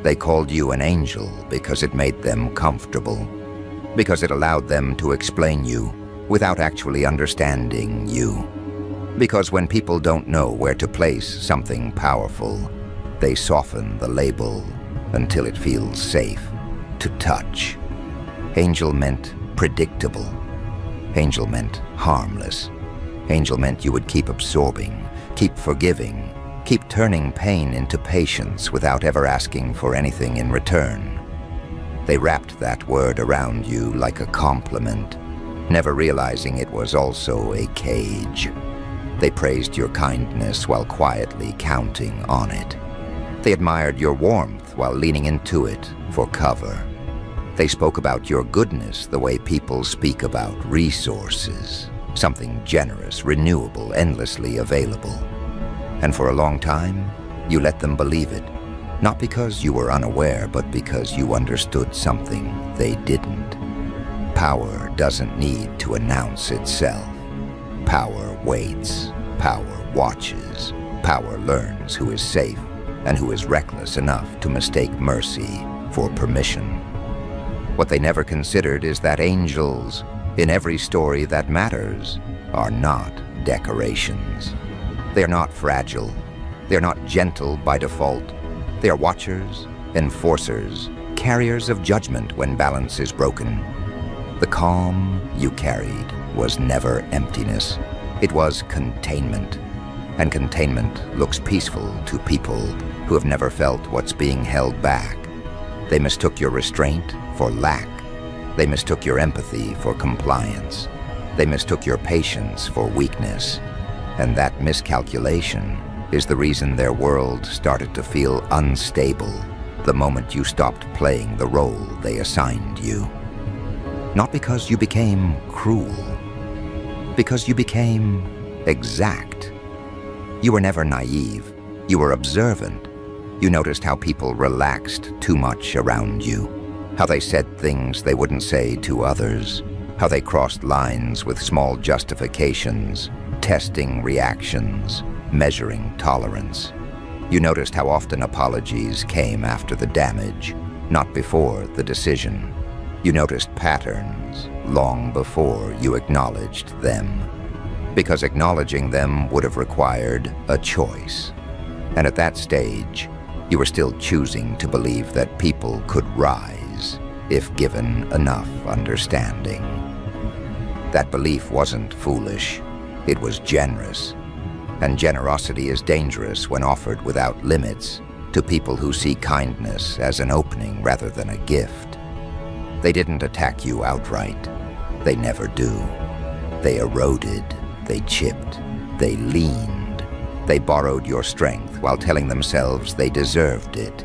They called you an angel because it made them comfortable, because it allowed them to explain you without actually understanding you. Because when people don't know where to place something powerful, they soften the label until it feels safe to touch. Angel meant predictable. Angel meant harmless. Angel meant you would keep absorbing, keep forgiving, keep turning pain into patience without ever asking for anything in return. They wrapped that word around you like a compliment, never realizing it was also a cage. They praised your kindness while quietly counting on it. They admired your warmth while leaning into it for cover. They spoke about your goodness the way people speak about resources, something generous, renewable, endlessly available. And for a long time, you let them believe it, not because you were unaware, but because you understood something they didn't. Power doesn't need to announce itself. Power waits. Power watches. Power learns who is safe and who is reckless enough to mistake mercy for permission. What they never considered is that angels, in every story that matters, are not decorations. They are not fragile. They are not gentle by default. They are watchers, enforcers, carriers of judgment when balance is broken. The calm you carried was never emptiness. It was containment. And containment looks peaceful to people who have never felt what's being held back. They mistook your restraint for lack. They mistook your empathy for compliance. They mistook your patience for weakness. And that miscalculation is the reason their world started to feel unstable the moment you stopped playing the role they assigned you. Not because you became cruel, because you became exact. You were never naive. You were observant. You noticed how people relaxed too much around you, how they said things they wouldn't say to others, how they crossed lines with small justifications, testing reactions, measuring tolerance. You noticed how often apologies came after the damage, not before the decision. You noticed patterns long before you acknowledged them, because acknowledging them would have required a choice. And at that stage, you were still choosing to believe that people could rise if given enough understanding. That belief wasn't foolish, it was generous. And generosity is dangerous when offered without limits to people who see kindness as an opening rather than a gift. They didn't attack you outright. They never do. They eroded, they chipped, they leaned. They borrowed your strength while telling themselves they deserved it.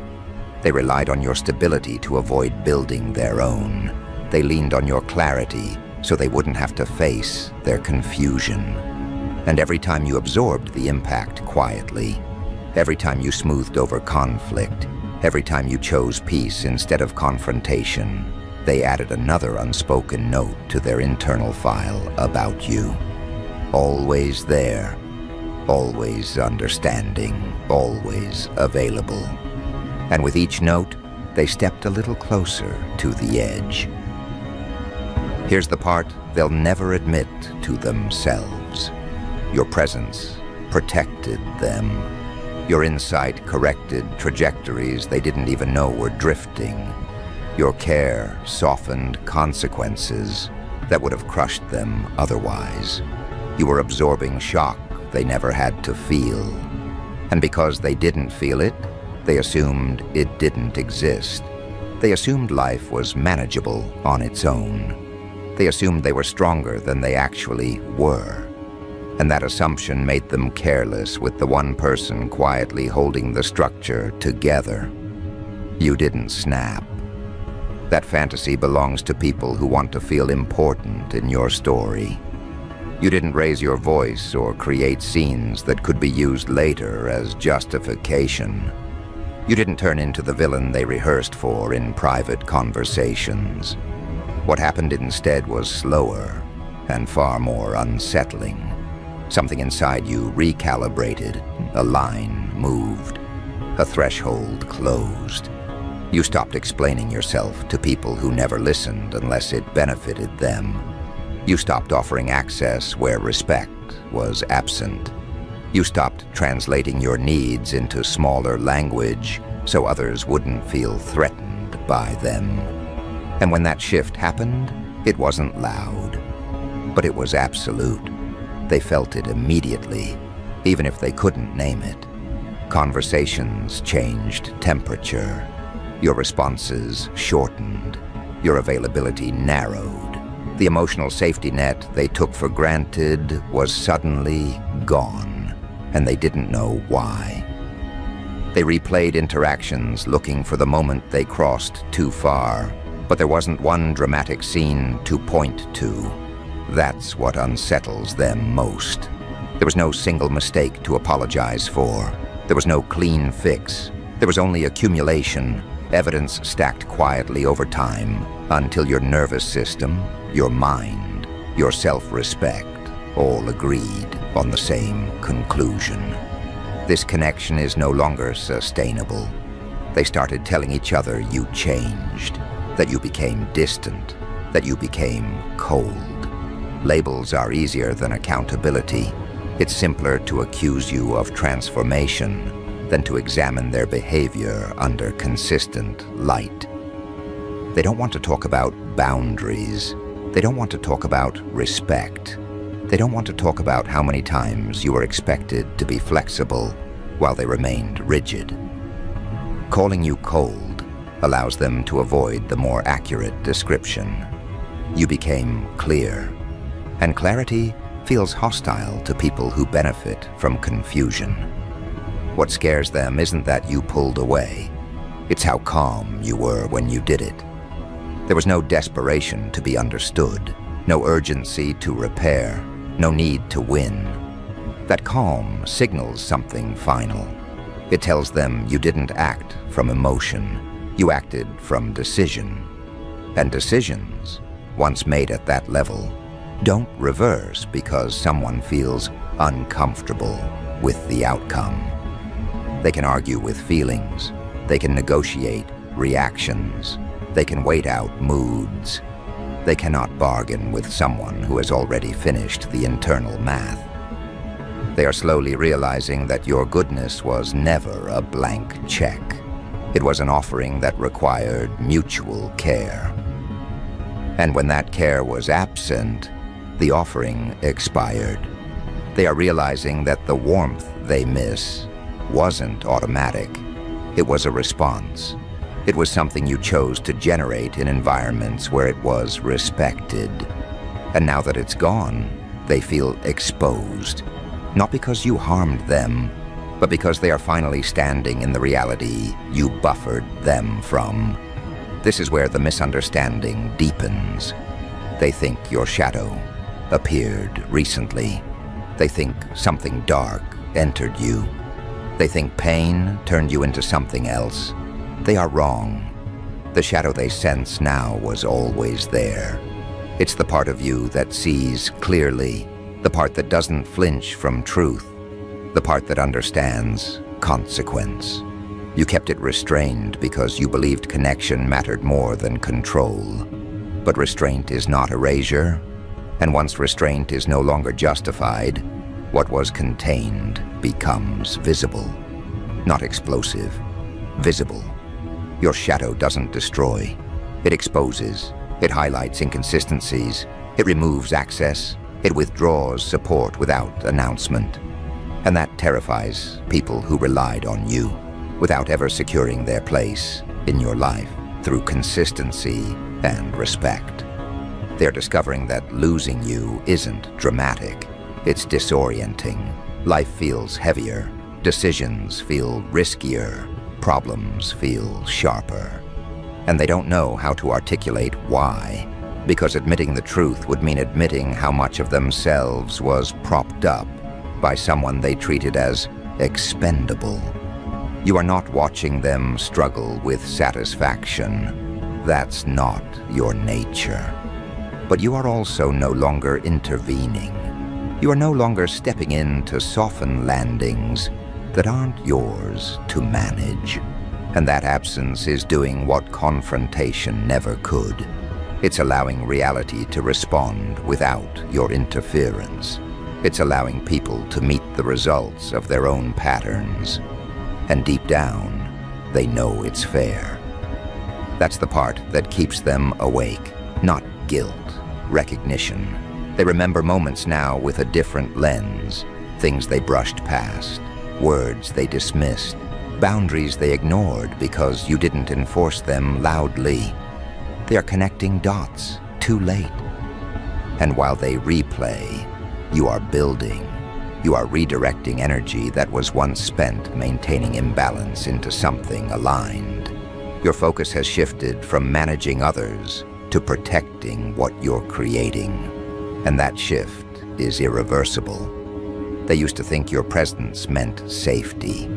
They relied on your stability to avoid building their own. They leaned on your clarity so they wouldn't have to face their confusion. And every time you absorbed the impact quietly, every time you smoothed over conflict, every time you chose peace instead of confrontation, they added another unspoken note to their internal file about you. Always there, always understanding, always available. And with each note, they stepped a little closer to the edge. Here's the part they'll never admit to themselves. Your presence protected them. Your insight corrected trajectories they didn't even know were drifting. Your care softened consequences that would have crushed them otherwise. You were absorbing shock they never had to feel. And because they didn't feel it, they assumed it didn't exist. They assumed life was manageable on its own. They assumed they were stronger than they actually were. And that assumption made them careless with the one person quietly holding the structure together. You didn't snap. That fantasy belongs to people who want to feel important in your story. You didn't raise your voice or create scenes that could be used later as justification. You didn't turn into the villain they rehearsed for in private conversations. What happened instead was slower and far more unsettling. Something inside you recalibrated, a line moved. a threshold closed. You stopped explaining yourself to people who never listened unless it benefited them. You stopped offering access where respect was absent. You stopped translating your needs into smaller language so others wouldn't feel threatened by them. And when that shift happened, it wasn't loud, but it was absolute. They felt it immediately, even if they couldn't name it. Conversations changed temperature. Your responses shortened. Your availability narrowed. The emotional safety net they took for granted was suddenly gone, and they didn't know why. They replayed interactions looking for the moment they crossed too far, but there wasn't one dramatic scene to point to. That's what unsettles them most. There was no single mistake to apologize for. There was no clean fix. There was only accumulation, evidence stacked quietly over time, until your nervous system, your mind, your self-respect all agreed on the same conclusion. This connection is no longer sustainable. They started telling each other you changed, that you became distant, that you became cold. Labels are easier than accountability. It's simpler to accuse you of transformation than to examine their behavior under consistent light. They don't want to talk about boundaries. They don't want to talk about respect. They don't want to talk about how many times you were expected to be flexible while they remained rigid. Calling you cold allows them to avoid the more accurate description. You became clear, and clarity feels hostile to people who benefit from confusion. What scares them isn't that you pulled away. It's how calm you were when you did it. There was no desperation to be understood, no urgency to repair, no need to win. That calm signals something final. It tells them you didn't act from emotion. You acted from decision. And decisions, once made at that level, don't reverse because someone feels uncomfortable with the outcome. They can argue with feelings. They can negotiate reactions. They can wait out moods. They cannot bargain with someone who has already finished the internal math. They are slowly realizing that your goodness was never a blank check. It was an offering that required mutual care. And when that care was absent, the offering expired. They are realizing that the warmth they miss wasn't automatic. It was a response. It was something you chose to generate in environments where it was respected. And now that it's gone, they feel exposed. Not because you harmed them, but because they are finally standing in the reality you buffered them from. This is where the misunderstanding deepens. They think your shadow appeared recently. They think something dark entered you. They think pain turned you into something else. They are wrong. The shadow they sense now was always there. It's the part of you that sees clearly, the part that doesn't flinch from truth, the part that understands consequence. You kept it restrained because you believed connection mattered more than control. But restraint is not erasure, and once restraint is no longer justified, what was contained becomes visible. Not explosive, visible. Your shadow doesn't destroy. It exposes. It highlights inconsistencies. It removes access. It withdraws support without announcement. And that terrifies people who relied on you without ever securing their place in your life through consistency and respect. They're discovering that losing you isn't dramatic. It's disorienting. Life feels heavier. Decisions feel riskier. Problems feel sharper. And they don't know how to articulate why, because admitting the truth would mean admitting how much of themselves was propped up by someone they treated as expendable. You are not watching them struggle with satisfaction. That's not your nature. But you are also no longer intervening. You are no longer stepping in to soften landings. that aren't yours to manage. And that absence is doing what confrontation never could. It's allowing reality to respond without your interference. It's allowing people to meet the results of their own patterns. And deep down, they know it's fair. That's the part that keeps them awake, not guilt, recognition. They remember moments now with a different lens, things they brushed past, words they dismissed, boundaries they ignored because you didn't enforce them loudly. They are connecting dots too late. And while they replay, you are building. You are redirecting energy that was once spent maintaining imbalance into something aligned. Your focus has shifted from managing others to protecting what you're creating. And that shift is irreversible. They used to think your presence meant safety.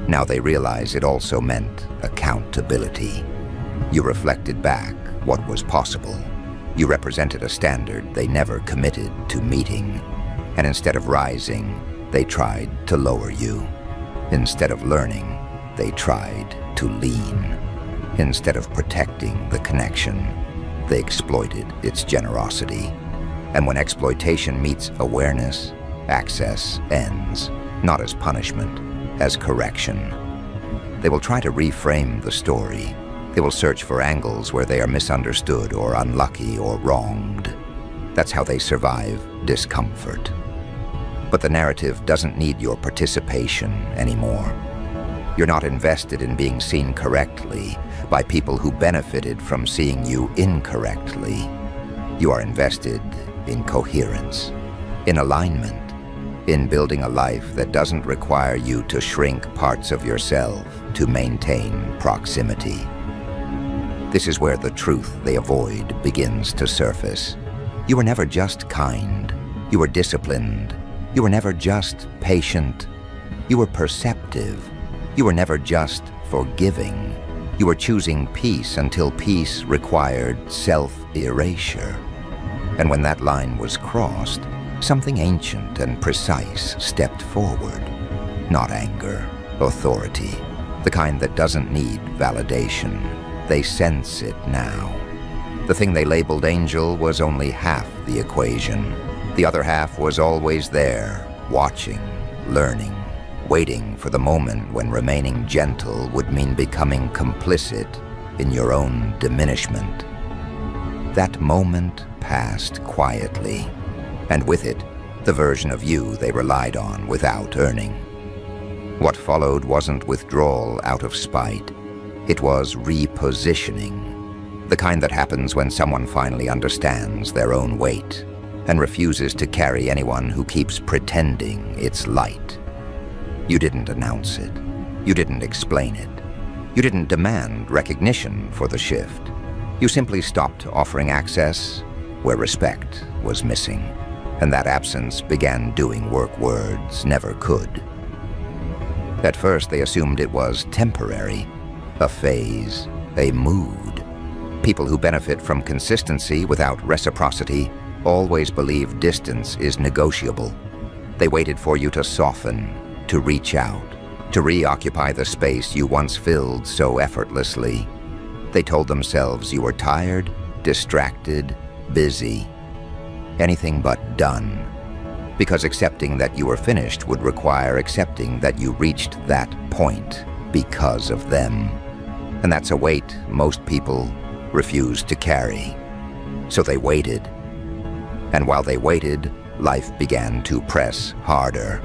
Now they realize it also meant accountability. You reflected back what was possible. You represented a standard they never committed to meeting. And instead of rising, they tried to lower you. Instead of learning, they tried to lean. Instead of protecting the connection, they exploited its generosity. And when exploitation meets awareness, access ends, not as punishment, as correction. They will try to reframe the story. They will search for angles where they are misunderstood or unlucky or wronged. That's how they survive discomfort. But the narrative doesn't need your participation anymore. You're not invested in being seen correctly by people who benefited from seeing you incorrectly. You are invested in coherence, in alignment, in building a life that doesn't require you to shrink parts of yourself to maintain proximity. This is where the truth they avoid begins to surface. You were never just kind. You were disciplined. You were never just patient. You were perceptive. You were never just forgiving. You were choosing peace until peace required self-erasure. And when that line was crossed, something ancient and precise stepped forward. Not anger, authority, the kind that doesn't need validation. They sense it now. The thing they labeled angel was only half the equation. The other half was always there, watching, learning, waiting for the moment when remaining gentle would mean becoming complicit in your own diminishment. That moment passed quietly, and with it, the version of you they relied on without earning. What followed wasn't withdrawal out of spite. It was repositioning, the kind that happens when someone finally understands their own weight and refuses to carry anyone who keeps pretending it's light. You didn't announce it. You didn't explain it. You didn't demand recognition for the shift. You simply stopped offering access where respect was missing, and that absence began doing work words never could. At first, they assumed it was temporary, a phase, a mood. People who benefit from consistency without reciprocity always believe distance is negotiable. They waited for you to soften, to reach out, to reoccupy the space you once filled so effortlessly. They told themselves you were tired, distracted, busy, anything but done, because accepting that you were finished would require accepting that you reached that point because of them. And that's a weight most people refuse to carry. So they waited. And while they waited, life began to press harder.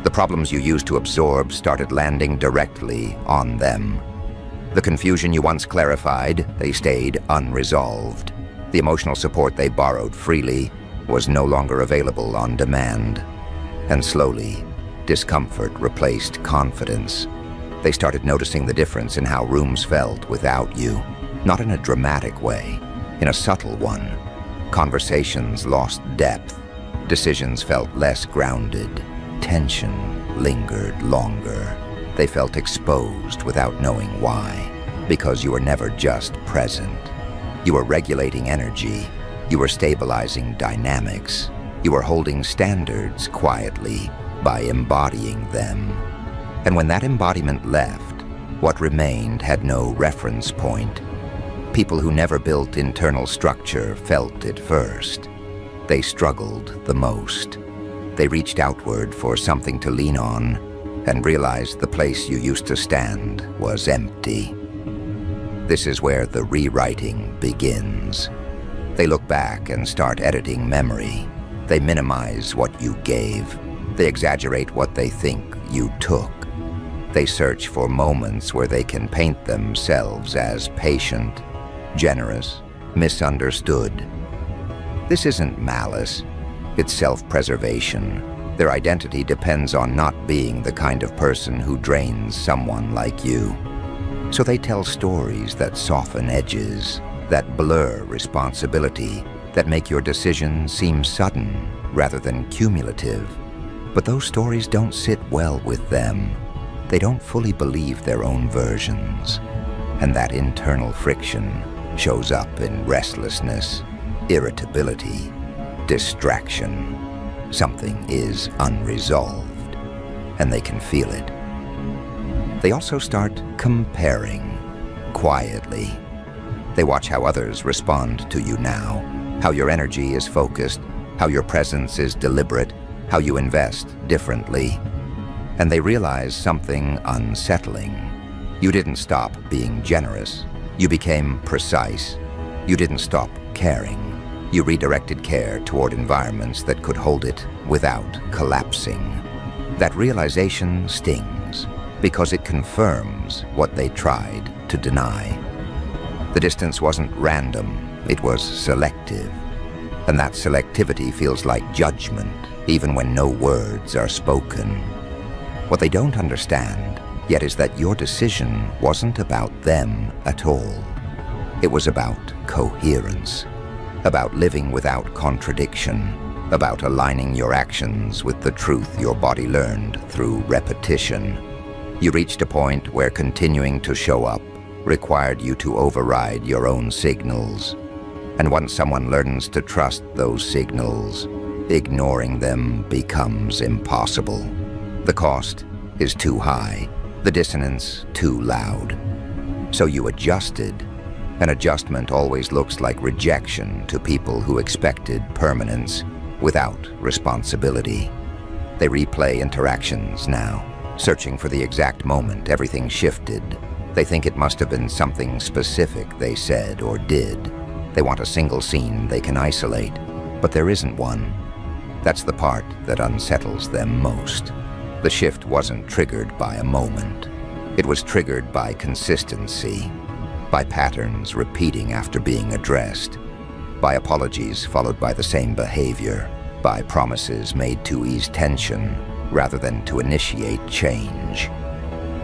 The problems you used to absorb started landing directly on them. The confusion you once clarified, they stayed unresolved. The emotional support they borrowed freely was no longer available on demand. And slowly, discomfort replaced confidence. They started noticing the difference in how rooms felt without you, not in a dramatic way, in a subtle one. Conversations lost depth. Decisions felt less grounded. Tension lingered longer. They felt exposed without knowing why, because you were never just present. You were regulating energy. You were stabilizing dynamics. You were holding standards quietly by embodying them. And when that embodiment left, what remained had no reference point. People who never built internal structure felt it first. They struggled the most. They reached outward for something to lean on and realized the place you used to stand was empty. This is where the rewriting begins. They look back and start editing memory. They minimize what you gave. They exaggerate what they think you took. They search for moments where they can paint themselves as patient, generous, misunderstood. This isn't malice. It's self-preservation. Their identity depends on not being the kind of person who drains someone like you. So they tell stories that soften edges, that blur responsibility, that make your decision seem sudden rather than cumulative. But those stories don't sit well with them. They don't fully believe their own versions. And that internal friction shows up in restlessness, irritability, distraction. Something is unresolved, and they can feel it. They also start comparing, quietly. They watch how others respond to you now, how your energy is focused, how your presence is deliberate, how you invest differently. And they realize something unsettling. You didn't stop being generous. You became precise. You didn't stop caring. You redirected care toward environments that could hold it without collapsing. That realization stings because it confirms what they tried to deny. The distance wasn't random, it was selective. And that selectivity feels like judgment, even when no words are spoken. What they don't understand yet is that your decision wasn't about them at all. It was about coherence. About living without contradiction, about aligning your actions with the truth your body learned through repetition. You reached a point where continuing to show up required you to override your own signals. And once someone learns to trust those signals, ignoring them becomes impossible. The cost is too high, the dissonance too loud. So you adjusted. An adjustment always looks like rejection to people who expected permanence without responsibility. They replay interactions now, searching for the exact moment everything shifted. They think it must have been something specific they said or did. They want a single scene they can isolate, but there isn't one. That's the part that unsettles them most. The shift wasn't triggered by a moment. It was triggered by consistency. By patterns repeating after being addressed, by apologies followed by the same behavior, by promises made to ease tension rather than to initiate change.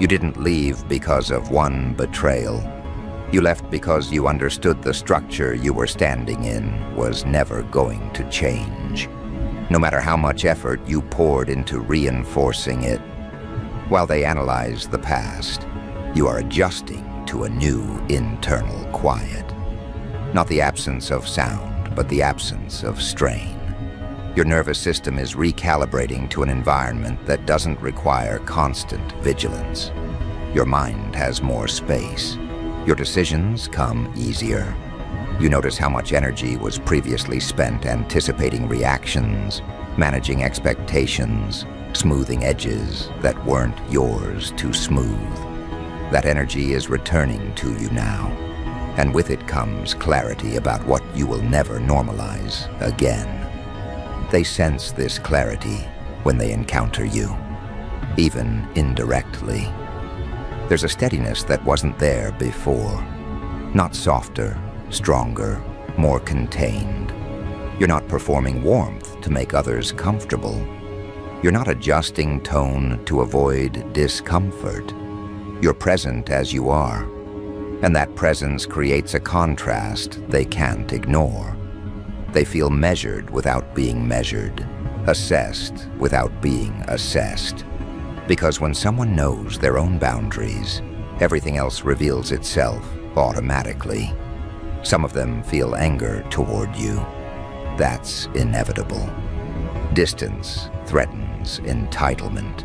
You didn't leave because of one betrayal. You left because you understood the structure you were standing in was never going to change, no matter how much effort you poured into reinforcing it. While they analyze the past, you are adjusting to a new internal quiet. Not the absence of sound, but the absence of strain. Your nervous system is recalibrating to an environment that doesn't require constant vigilance. Your mind has more space. Your decisions come easier. You notice how much energy was previously spent anticipating reactions, managing expectations, smoothing edges that weren't yours to smooth. That energy is returning to you now, and with it comes clarity about what you will never normalize again. They sense this clarity when they encounter you, even indirectly. There's a steadiness that wasn't there before, not softer, stronger, more contained. You're not performing warmth to make others comfortable. You're not adjusting tone to avoid discomfort. You're present as you are, and that presence creates a contrast they can't ignore. They feel measured without being measured, assessed without being assessed. Because when someone knows their own boundaries, everything else reveals itself automatically. Some of them feel anger toward you. That's inevitable. Distance threatens entitlement.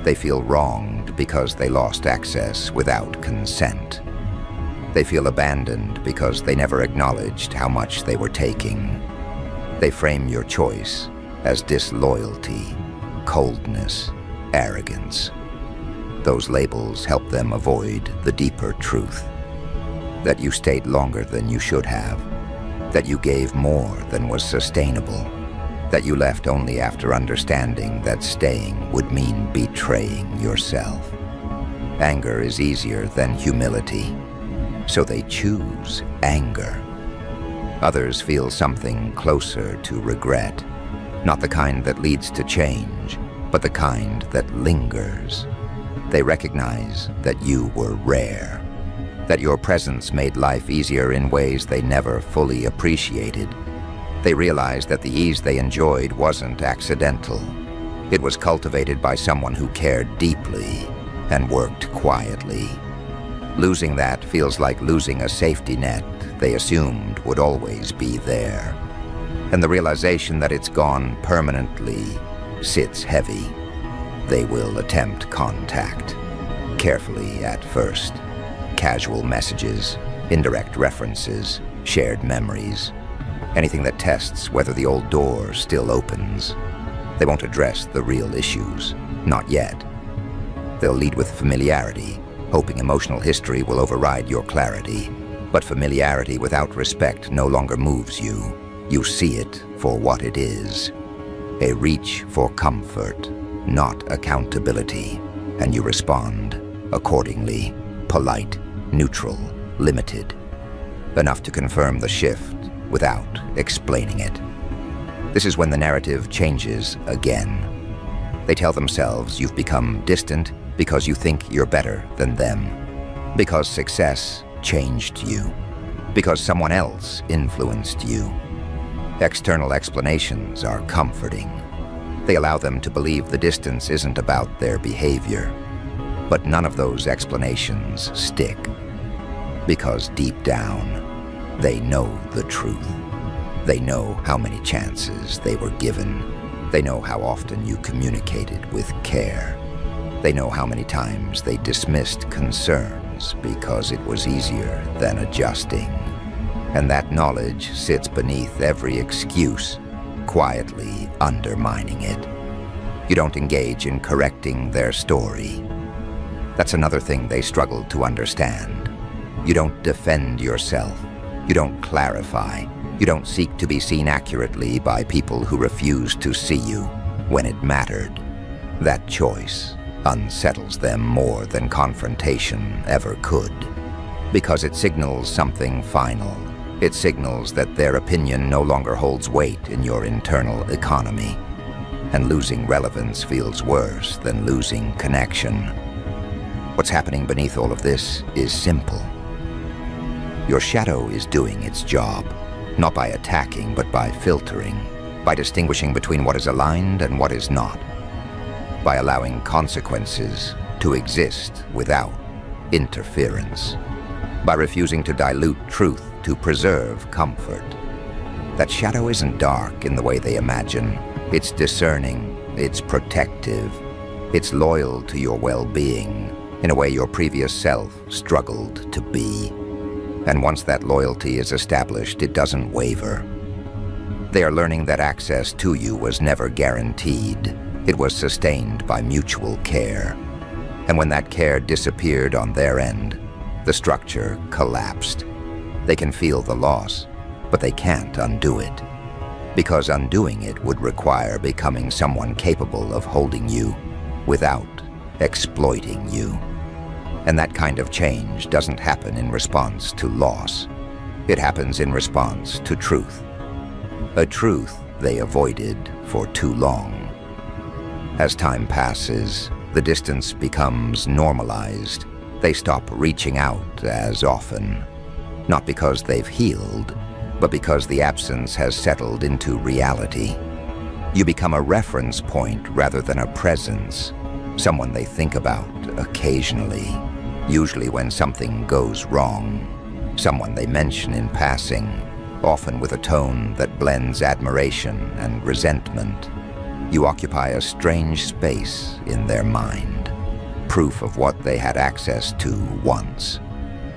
They feel wronged because they lost access without consent. They feel abandoned because they never acknowledged how much they were taking. They frame your choice as disloyalty, coldness, arrogance. Those labels help them avoid the deeper truth. That you stayed longer than you should have. That you gave more than was sustainable. That you left only after understanding that staying would mean betraying yourself. Anger is easier than humility, so they choose anger. Others feel something closer to regret, not the kind that leads to change, but the kind that lingers. They recognize that you were rare, that your presence made life easier in ways they never fully appreciated. They realize that the ease they enjoyed wasn't accidental. It was cultivated by someone who cared deeply and worked quietly. Losing that feels like losing a safety net they assumed would always be there. And the realization that it's gone permanently sits heavy. They will attempt contact, carefully at first. Casual messages, indirect references, shared memories. Anything that tests whether the old door still opens. They won't address the real issues, not yet. They'll lead with familiarity, hoping emotional history will override your clarity. But familiarity without respect no longer moves you. You see it for what it is. A reach for comfort, not accountability. And you respond accordingly, polite, neutral, limited. Enough to confirm the shift without explaining it. This is when the narrative changes again. They tell themselves you've become distant because you think you're better than them. Because success changed you. Because someone else influenced you. External explanations are comforting. They allow them to believe the distance isn't about their behavior. But none of those explanations stick. Because deep down, they know the truth. They know how many chances they were given. They know how often you communicated with care. They know how many times they dismissed concerns because it was easier than adjusting. And that knowledge sits beneath every excuse, quietly undermining it. You don't engage in correcting their story. That's another thing they struggle to understand. You don't defend yourself. You don't clarify. You don't seek to be seen accurately by people who refuse to see you when it mattered. That choice unsettles them more than confrontation ever could, because it signals something final. It signals that their opinion no longer holds weight in your internal economy, and losing relevance feels worse than losing connection. What's happening beneath all of this is simple. Your shadow is doing its job, not by attacking, but by filtering, by distinguishing between what is aligned and what is not, by allowing consequences to exist without interference, by refusing to dilute truth to preserve comfort. That shadow isn't dark in the way they imagine. It's discerning, it's protective, it's loyal to your well-being in a way your previous self struggled to be. And once that loyalty is established, it doesn't waver. They are learning that access to you was never guaranteed. It was sustained by mutual care. And when that care disappeared on their end, the structure collapsed. They can feel the loss, but they can't undo it. Because undoing it would require becoming someone capable of holding you without exploiting you. And that kind of change doesn't happen in response to loss. It happens in response to truth. A truth they avoided for too long. As time passes, the distance becomes normalized. They stop reaching out as often. Not because they've healed, but because the absence has settled into reality. You become a reference point rather than a presence, someone they think about occasionally. Usually when something goes wrong, someone they mention in passing, often with a tone that blends admiration and resentment. You occupy a strange space in their mind. proof of what they had access to once,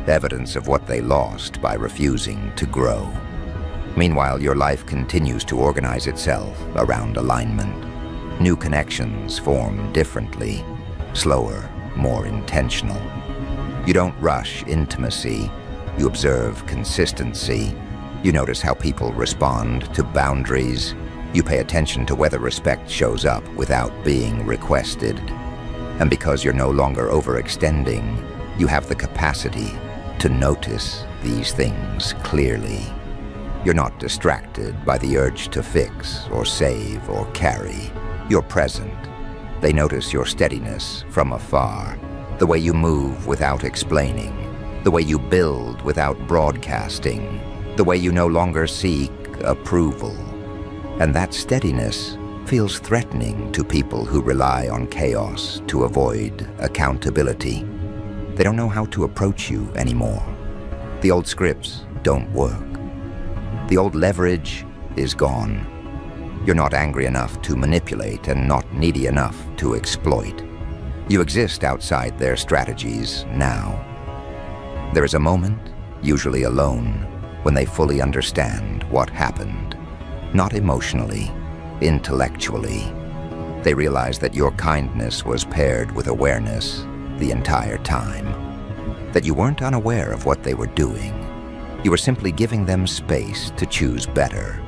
evidence of what they lost by refusing to grow. Meanwhile, your life continues to organize itself around alignment. New connections form differently, slower, more intentional. You don't rush intimacy, you observe consistency. You notice how people respond to boundaries. You pay attention to whether respect shows up without being requested. And because you're no longer overextending, you have the capacity to notice these things clearly. You're not distracted by the urge to fix or save or carry. You're present. They notice your steadiness from afar, the way you move without explaining, the way you build without broadcasting, the way you no longer seek approval. And that steadiness feels threatening to people who rely on chaos to avoid accountability. They don't know how to approach you anymore. The old scripts don't work. The old leverage is gone. You're not angry enough to manipulate and not needy enough to exploit. You exist outside their strategies now. There is a moment, usually alone, when they fully understand what happened. Not emotionally, intellectually. They realize that your kindness was paired with awareness the entire time. That you weren't unaware of what they were doing. You were simply giving them space to choose better.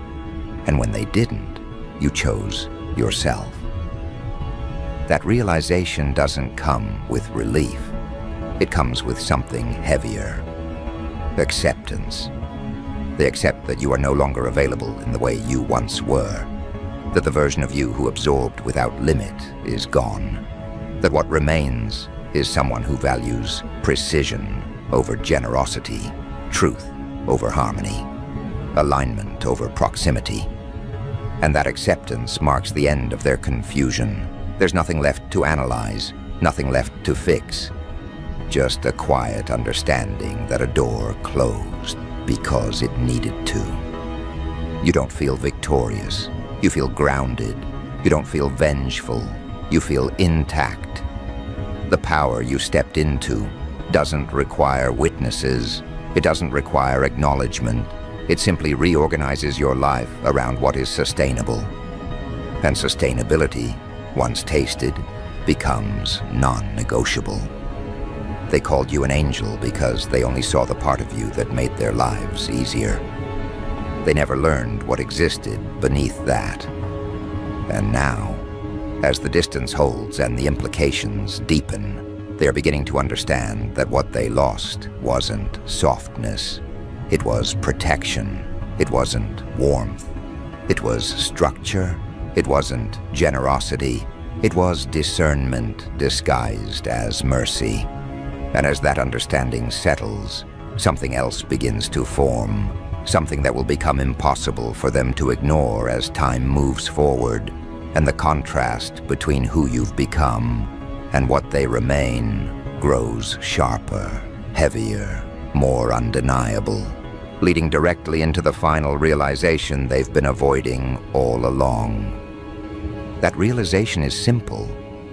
And when they didn't, you chose yourself. That realization doesn't come with relief. It comes with something heavier. Acceptance. They accept that you are no longer available in the way you once were. That the version of you who absorbed without limit is gone. That what remains is someone who values precision over generosity, truth over harmony, alignment over proximity. And that acceptance marks the end of their confusion. There's nothing left to analyze, nothing left to fix. Just a quiet understanding that a door closed because it needed to. You don't feel victorious. You feel grounded. You don't feel vengeful. You feel intact. The power you stepped into doesn't require witnesses. It doesn't require acknowledgement. It simply reorganizes your life around what is sustainable. And sustainability, once tasted, becomes non-negotiable. They called you an angel because they only saw the part of you that made their lives easier. They never learned what existed beneath that. And now, as the distance holds and the implications deepen, they are beginning to understand that what they lost wasn't softness. It was protection. It wasn't warmth. It was structure. It wasn't generosity. It was discernment disguised as mercy. And as that understanding settles, something else begins to form, something that will become impossible for them to ignore as time moves forward, and the contrast between who you've become and what they remain grows sharper, heavier, more undeniable, leading directly into the final realization they've been avoiding all along. That realization is simple,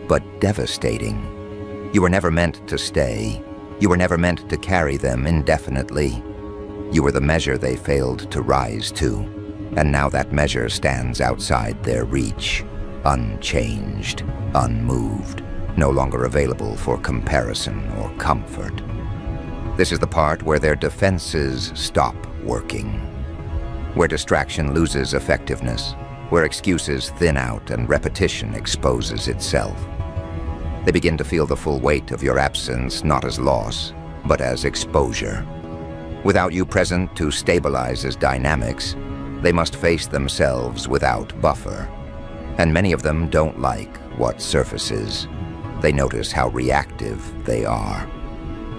but devastating. You were never meant to stay. You were never meant to carry them indefinitely. You were the measure they failed to rise to, and now that measure stands outside their reach, unchanged, unmoved, no longer available for comparison or comfort. This is the part where their defenses stop working, where distraction loses effectiveness, where excuses thin out and repetition exposes itself. They begin to feel the full weight of your absence not as loss, but as exposure. Without you present to stabilize as dynamics, they must face themselves without buffer. And many of them don't like what surfaces. They notice how reactive they are,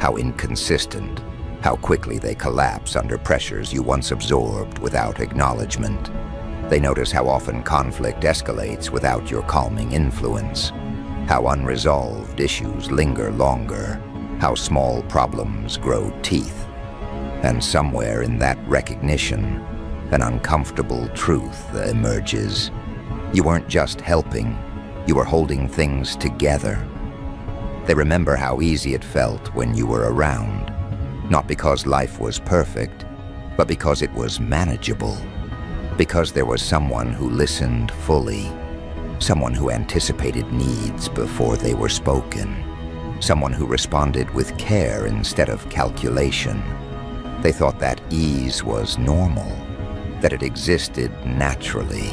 how inconsistent, how quickly they collapse under pressures you once absorbed without acknowledgement. They notice how often conflict escalates without your calming influence, how unresolved issues linger longer, how small problems grow teeth. And somewhere in that recognition, an uncomfortable truth emerges. You weren't just helping, you were holding things together. They remember how easy it felt when you were around, not because life was perfect, but because it was manageable, because there was someone who listened fully, someone who anticipated needs before they were spoken, someone who responded with care instead of calculation. They thought that ease was normal, that it existed naturally.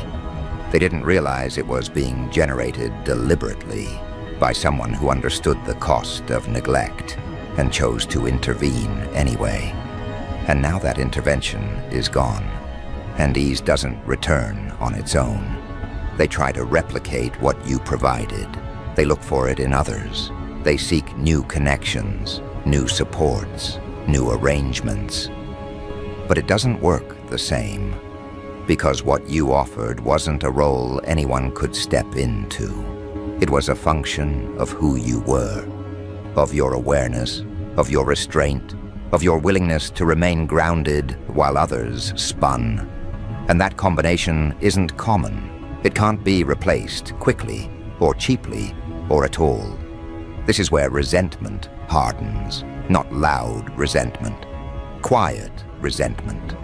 They didn't realize it was being generated deliberately by someone who understood the cost of neglect and chose to intervene anyway. And now that intervention is gone, and ease doesn't return on its own. They try to replicate what you provided. They look for it in others. They seek new connections, new supports, new arrangements. But it doesn't work the same, because what you offered wasn't a role anyone could step into. It was a function of who you were, of your awareness, of your restraint, of your willingness to remain grounded while others spun. And that combination isn't common. It can't be replaced quickly, or cheaply, or at all. This is where resentment hardens, not loud resentment, quiet resentment.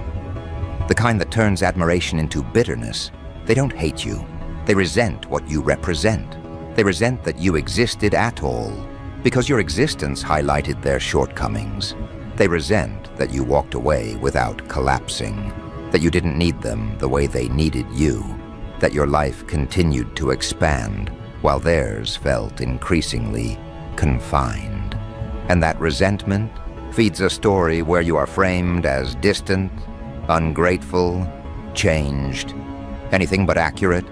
The kind that turns admiration into bitterness. They don't hate you. They resent what you represent. They resent that you existed at all, because your existence highlighted their shortcomings. They resent that you walked away without collapsing, that you didn't need them the way they needed you, that your life continued to expand while theirs felt increasingly confined. And that resentment feeds a story where you are framed as distant, ungrateful, changed, anything but accurate.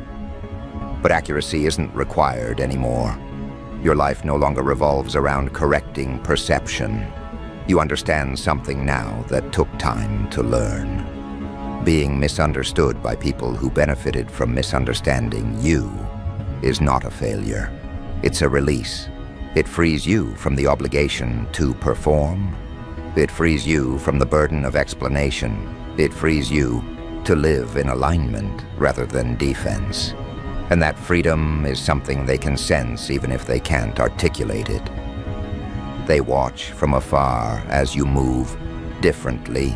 But accuracy isn't required anymore. Your life no longer revolves around correcting perception. You understand something now that took time to learn. Being misunderstood by people who benefited from misunderstanding you is not a failure. It's a release. It frees you from the obligation to perform. It frees you from the burden of explanation. It frees you to live in alignment rather than defense. And that freedom is something they can sense even if they can't articulate it. They watch from afar as you move differently,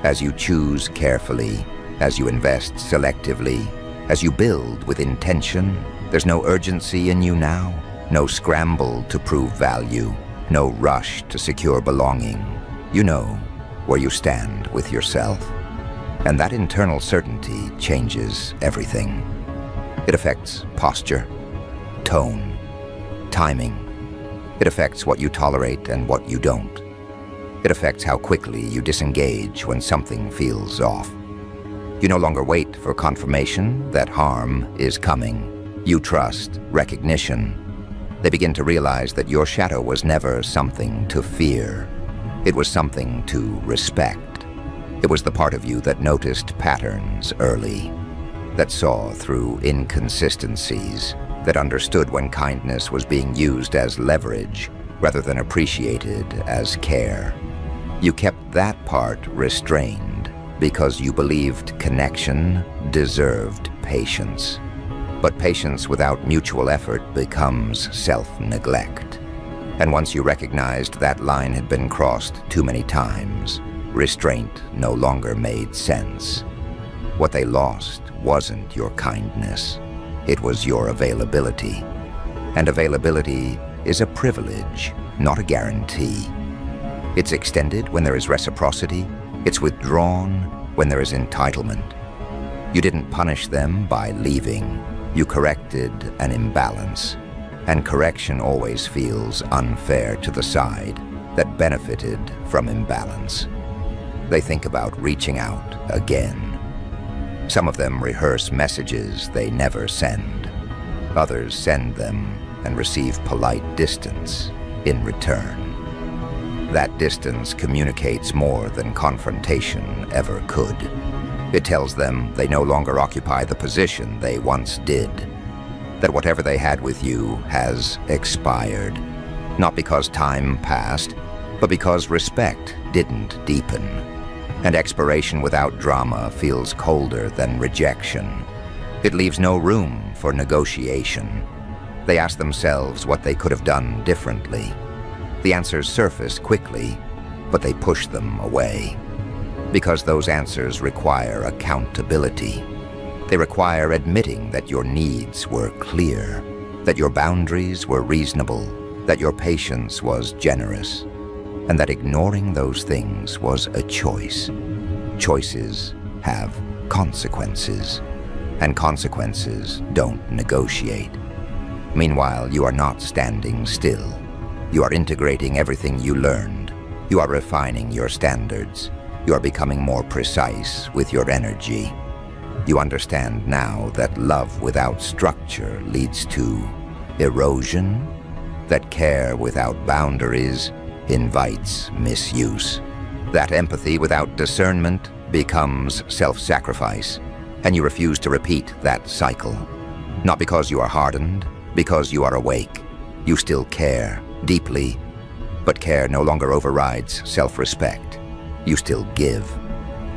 as you choose carefully, as you invest selectively, as you build with intention. There's no urgency in you now, no scramble to prove value, no rush to secure belonging. You know where you stand with yourself. And that internal certainty changes everything. It affects posture, tone, timing. It affects what you tolerate and what you don't. It affects how quickly you disengage when something feels off. You no longer wait for confirmation that harm is coming. You trust recognition. They begin to realize that your shadow was never something to fear. It was something to respect. It was the part of you that noticed patterns early, that saw through inconsistencies, that understood when kindness was being used as leverage rather than appreciated as care. You kept that part restrained because you believed connection deserved patience. But patience without mutual effort becomes self-neglect. And once you recognized that line had been crossed too many times, restraint no longer made sense. What they lost wasn't your kindness. It was your availability. And availability is a privilege, not a guarantee. It's extended when there is reciprocity. It's withdrawn when there is entitlement. You didn't punish them by leaving. You corrected an imbalance. And correction always feels unfair to the side that benefited from imbalance. They think about reaching out again. Some of them rehearse messages they never send. Others send them and receive polite distance in return. That distance communicates more than confrontation ever could. It tells them they no longer occupy the position they once did, that whatever they had with you has expired, not because time passed, but because respect didn't deepen. And expiration without drama feels colder than rejection. It leaves no room for negotiation. They ask themselves what they could have done differently. The answers surface quickly, but they push them away. Because those answers require accountability. They require admitting that your needs were clear, that your boundaries were reasonable, that your patience was generous, and that ignoring those things was a choice. Choices have consequences, and consequences don't negotiate. Meanwhile, you are not standing still. You are integrating everything you learned. You are refining your standards. You are becoming more precise with your energy. You understand now that love without structure leads to erosion, that care without boundaries invites misuse, that empathy without discernment becomes self-sacrifice, and you refuse to repeat that cycle. Not because you are hardened, because you are awake. You still care deeply, but care no longer overrides self-respect. You still give.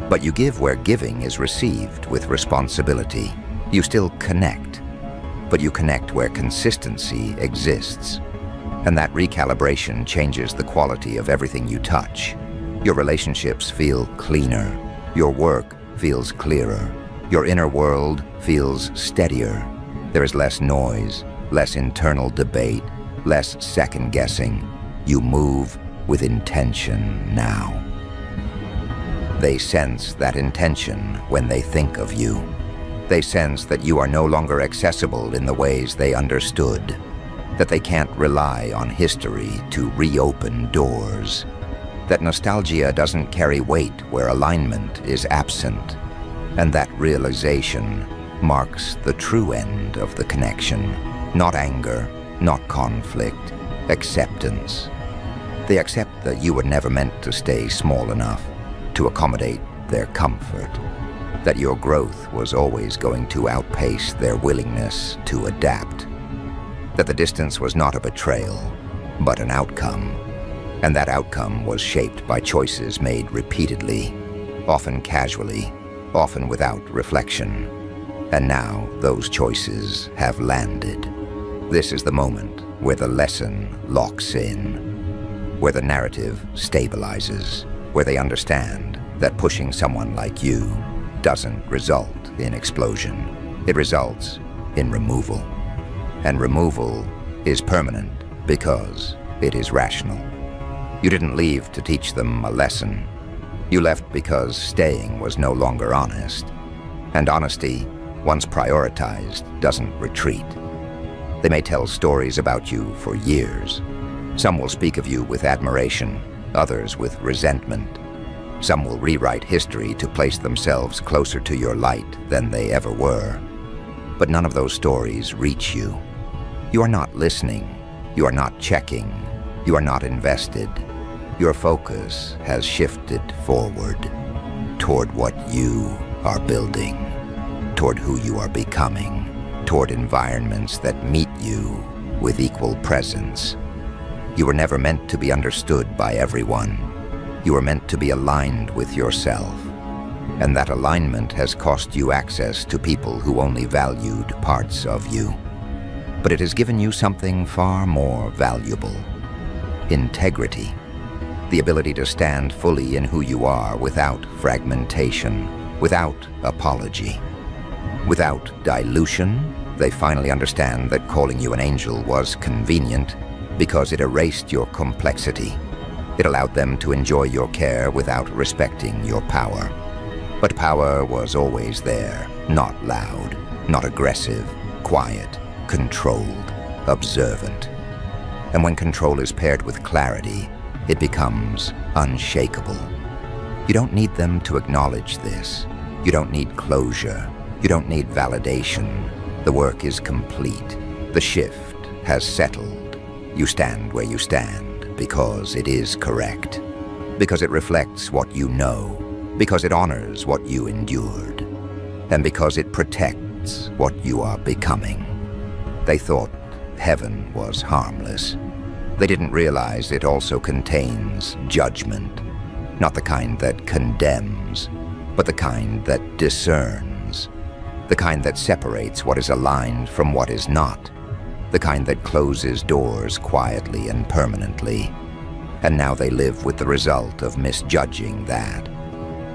But you give where giving is received with responsibility. You still connect, but you connect where consistency exists. And that recalibration changes the quality of everything you touch. Your relationships feel cleaner. Your work feels clearer. Your inner world feels steadier. There is less noise, less internal debate, less second-guessing. You move with intention now. They sense that intention when they think of you. They sense that you are no longer accessible in the ways they understood, that they can't rely on history to reopen doors, that nostalgia doesn't carry weight where alignment is absent, and that realization marks the true end of the connection. Not anger, not conflict, acceptance. They accept that you were never meant to stay small enough to accommodate their comfort, that your growth was always going to outpace their willingness to adapt, that the distance was not a betrayal, but an outcome, and that outcome was shaped by choices made repeatedly, often casually, often without reflection. And now those choices have landed. This is the moment where the lesson locks in, where the narrative stabilizes, where they understand that pushing someone like you doesn't result in explosion. It results in removal. And removal is permanent because it is rational. You didn't leave to teach them a lesson. You left because staying was no longer honest. And honesty, once prioritized, doesn't retreat. They may tell stories about you for years. Some will speak of you with admiration, others with resentment. Some will rewrite history to place themselves closer to your light than they ever were. But none of those stories reach you. You are not listening. You are not checking. You are not invested. Your focus has shifted forward toward what you are building, toward who you are becoming, toward environments that meet you with equal presence. You were never meant to be understood by everyone. You were meant to be aligned with yourself. And that alignment has cost you access to people who only valued parts of you. But it has given you something far more valuable: integrity. The ability to stand fully in who you are without fragmentation, without apology, without dilution. They finally understand that calling you an angel was convenient because it erased your complexity. It allowed them to enjoy your care without respecting your power. But power was always there, not loud, not aggressive, quiet, controlled, observant. And when control is paired with clarity, it becomes unshakable. You don't need them to acknowledge this. You don't need closure. You don't need validation. The work is complete. The shift has settled. You stand where you stand because it is correct, because it reflects what you know, because it honors what you endured, and because it protects what you are becoming. They thought heaven was harmless. They didn't realize it also contains judgment, not the kind that condemns, but the kind that discerns, the kind that separates what is aligned from what is not, the kind that closes doors quietly and permanently. And now they live with the result of misjudging that.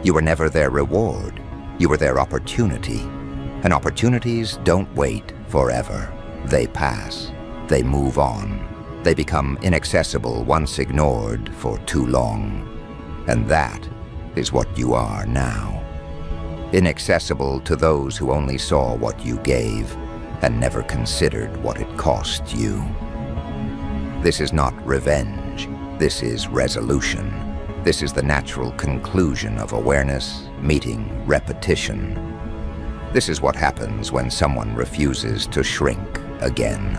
You were never their reward. You were their opportunity. And opportunities don't wait forever. They pass. They move on. They become inaccessible once ignored for too long. And that is what you are now. Inaccessible to those who only saw what you gave and never considered what it cost you. This is not revenge. This is resolution. This is the natural conclusion of awareness meeting repetition. This is what happens when someone refuses to shrink again.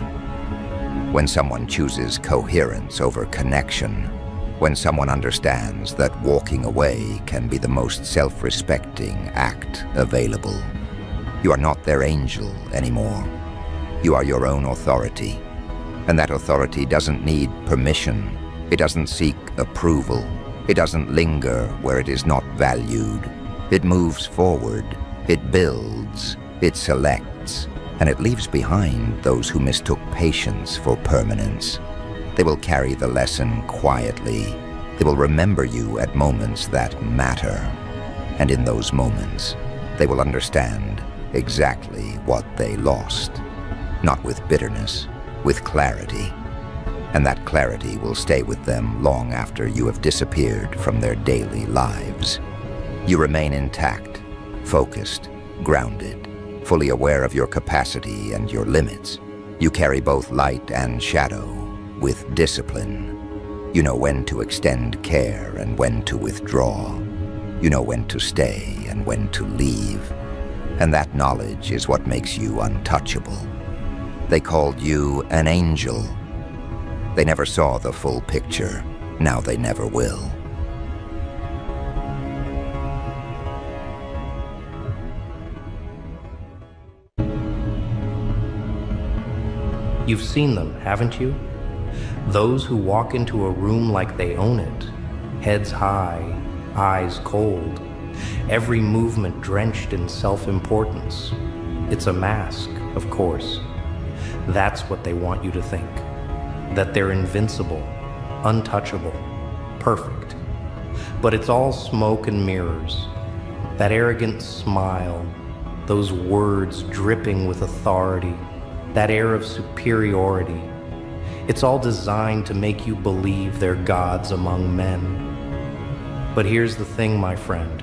When someone chooses coherence over connection. When someone understands that walking away can be the most self-respecting act available. You are not their angel anymore. You are your own authority. And that authority doesn't need permission. It doesn't seek approval. It doesn't linger where it is not valued. It moves forward. It builds. It selects. And it leaves behind those who mistook patience for permanence. They will carry the lesson quietly. They will remember you at moments that matter. And in those moments, they will understand exactly what they lost. Not with bitterness, with clarity. And that clarity will stay with them long after you have disappeared from their daily lives. You remain intact, focused, grounded, fully aware of your capacity and your limits. You carry both light and shadow with discipline. You know when to extend care and when to withdraw. You know when to stay and when to leave. And that knowledge is what makes you untouchable. They called you an angel. They never saw the full picture. Now they never will. You've seen them, haven't you? Those who walk into a room like they own it, heads high, eyes cold, every movement drenched in self-importance. It's a mask, of course. That's what they want you to think. That they're invincible, untouchable, perfect. But it's all smoke and mirrors. That arrogant smile, those words dripping with authority, that air of superiority. It's all designed to make you believe they're gods among men. But here's the thing, my friend.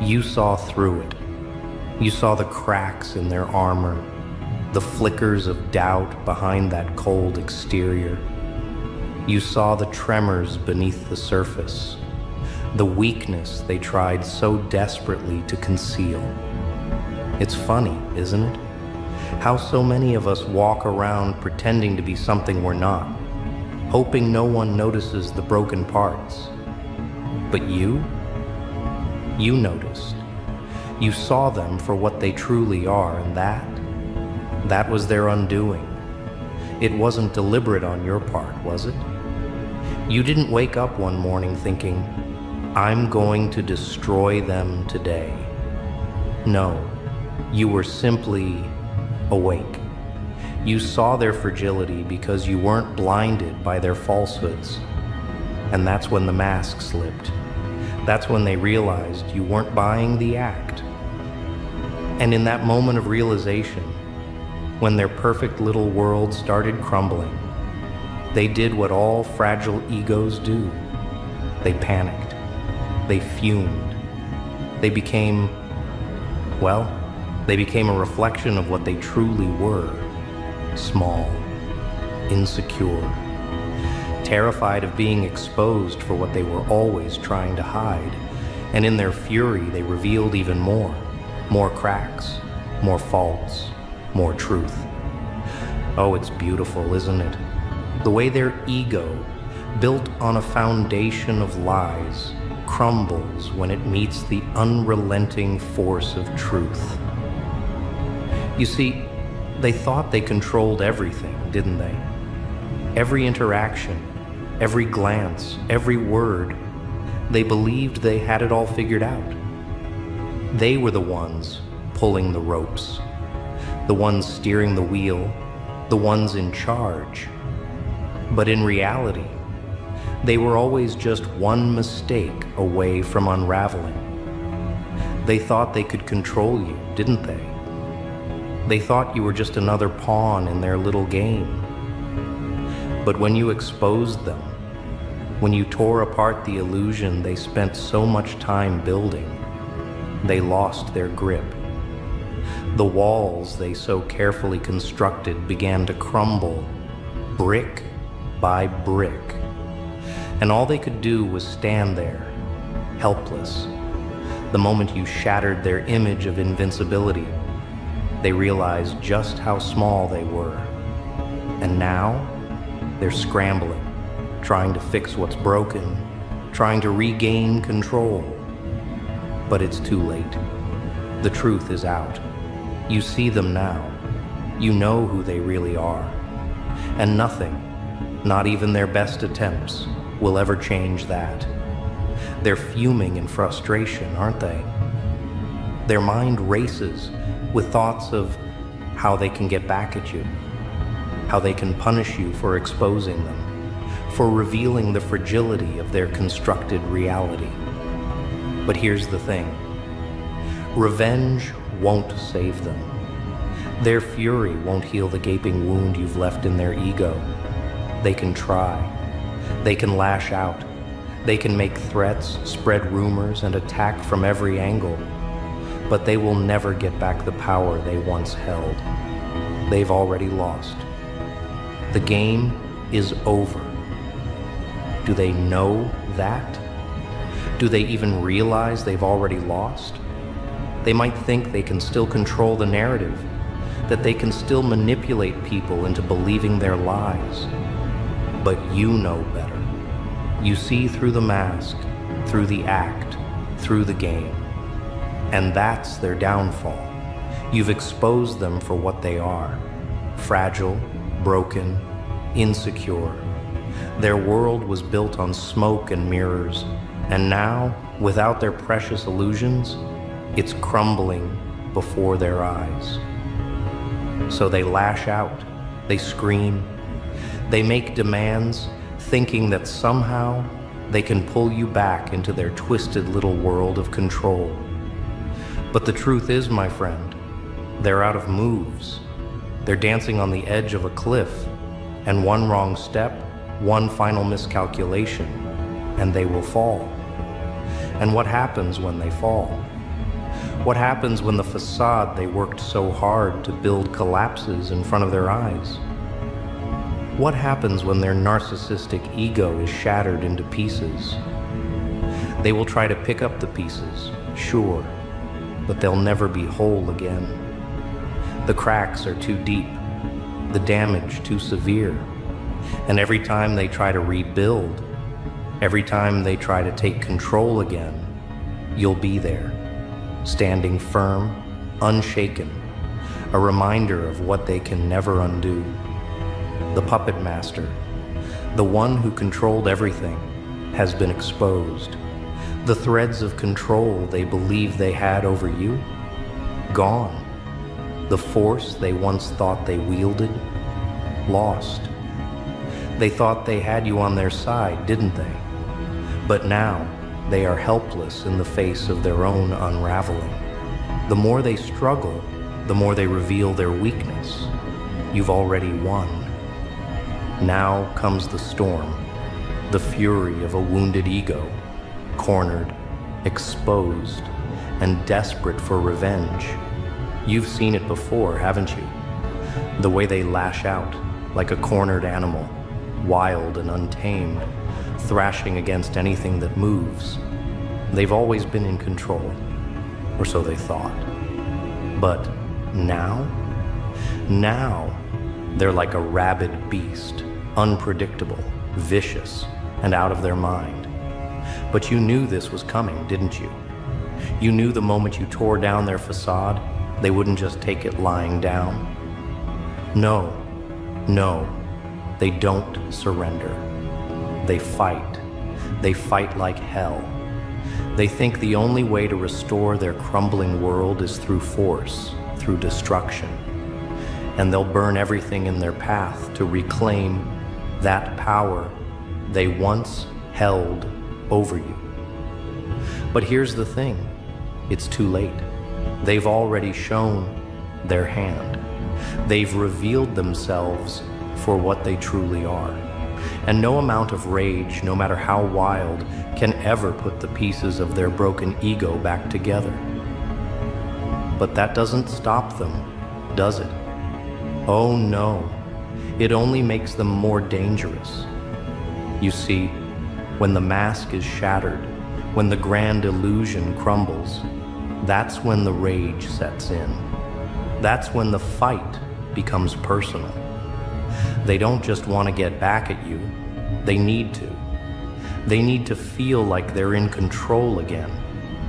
You saw through it. You saw the cracks in their armor, the flickers of doubt behind that cold exterior. You saw the tremors beneath the surface, the weakness they tried so desperately to conceal. It's funny, isn't it? How so many of us walk around pretending to be something we're not, hoping no one notices the broken parts. But you noticed. You saw them for what they truly are, and that was their undoing. It wasn't deliberate on your part, was it? You didn't wake up one morning thinking, I'm going to destroy them today. No, you were simply awake. You saw their fragility because you weren't blinded by their falsehoods. And that's when the mask slipped. That's when they realized you weren't buying the act. And in that moment of realization, when their perfect little world started crumbling, they did what all fragile egos do. They panicked. They fumed. They became a reflection of what they truly were. Small, insecure, terrified of being exposed for what they were always trying to hide. And in their fury, they revealed even more cracks, more faults, more truth. Oh, it's beautiful, isn't it? The way their ego, built on a foundation of lies, crumbles when it meets the unrelenting force of truth. You see, they thought they controlled everything, didn't they? Every interaction, every glance, every word, they believed they had it all figured out. They were the ones pulling the ropes, the ones steering the wheel, the ones in charge. But in reality, they were always just one mistake away from unraveling. They thought they could control you, didn't they? They thought you were just another pawn in their little game. But when you exposed them, when you tore apart the illusion they spent so much time building, they lost their grip. The walls they so carefully constructed began to crumble, brick by brick. And all they could do was stand there, helpless. The moment you shattered their image of invincibility, they realized just how small they were. And now, they're scrambling, trying to fix what's broken, trying to regain control. But it's too late. The truth is out. You see them now. You know who they really are. And nothing, not even their best attempts, will ever change that. They're fuming in frustration, aren't they? Their mind races with thoughts of how they can get back at you, how they can punish you for exposing them, for revealing the fragility of their constructed reality. But here's the thing. Revenge won't save them. Their fury won't heal the gaping wound you've left in their ego. They can try. They can lash out. They can make threats, spread rumors, and attack from every angle. But they will never get back the power they once held. They've already lost. The game is over. Do they know that? Do they even realize they've already lost? They might think they can still control the narrative, that they can still manipulate people into believing their lies. But you know better. You see through the mask, through the act, through the game. And that's their downfall. You've exposed them for what they are. Fragile, broken, insecure. Their world was built on smoke and mirrors, and now, without their precious illusions, it's crumbling before their eyes. So they lash out, they scream, they make demands, thinking that somehow they can pull you back into their twisted little world of control. But the truth is, my friend, they're out of moves. They're dancing on the edge of a cliff, and one wrong step, one final miscalculation, and they will fall. And what happens when they fall? What happens when the facade they worked so hard to build collapses in front of their eyes? What happens when their narcissistic ego is shattered into pieces? They will try to pick up the pieces, sure, but they'll never be whole again. The cracks are too deep, the damage too severe, and every time they try to rebuild, every time they try to take control again, you'll be there, standing firm, unshaken, a reminder of what they can never undo. The puppet master, the one who controlled everything, has been exposed. The threads of control they believed they had over you, gone. The force they once thought they wielded, lost. They thought they had you on their side, didn't they? But now, they are helpless in the face of their own unraveling. The more they struggle, the more they reveal their weakness. You've already won. Now comes the storm, the fury of a wounded ego, cornered, exposed, and desperate for revenge. You've seen it before, haven't you? The way they lash out, like a cornered animal, wild and untamed, thrashing against anything that moves. They've always been in control, or so they thought. But now they're like a rabid beast, unpredictable, vicious, and out of their mind. But you knew this was coming, didn't you? You knew the moment you tore down their facade, they wouldn't just take it lying down. No, they don't surrender. They fight. They fight like hell. They think the only way to restore their crumbling world is through force, through destruction. and they'll burn everything in their path to reclaim that power they once held over you. But here's the thing, it's too late. They've already shown their hand. They've revealed themselves for what they truly are. And no amount of rage, no matter how wild, can ever put the pieces of their broken ego back together. But that doesn't stop them, does it? Oh no, it only makes them more dangerous. You see, when the mask is shattered, when the grand illusion crumbles, that's when the rage sets in. That's when the fight becomes personal. They don't just want to get back at you, they need to. They need to feel like they're in control again,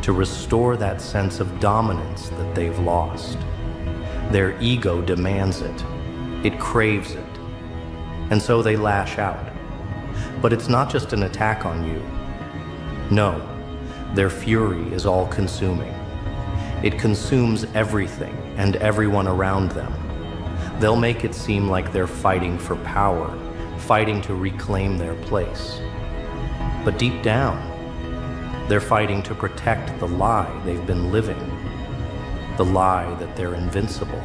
to restore that sense of dominance that they've lost. Their ego demands it. It craves it. And so they lash out. But it's not just an attack on you. No, their fury is all-consuming. It consumes everything and everyone around them. They'll make it seem like they're fighting for power, fighting to reclaim their place. But deep down, they're fighting to protect the lie they've been living. The lie that they're invincible.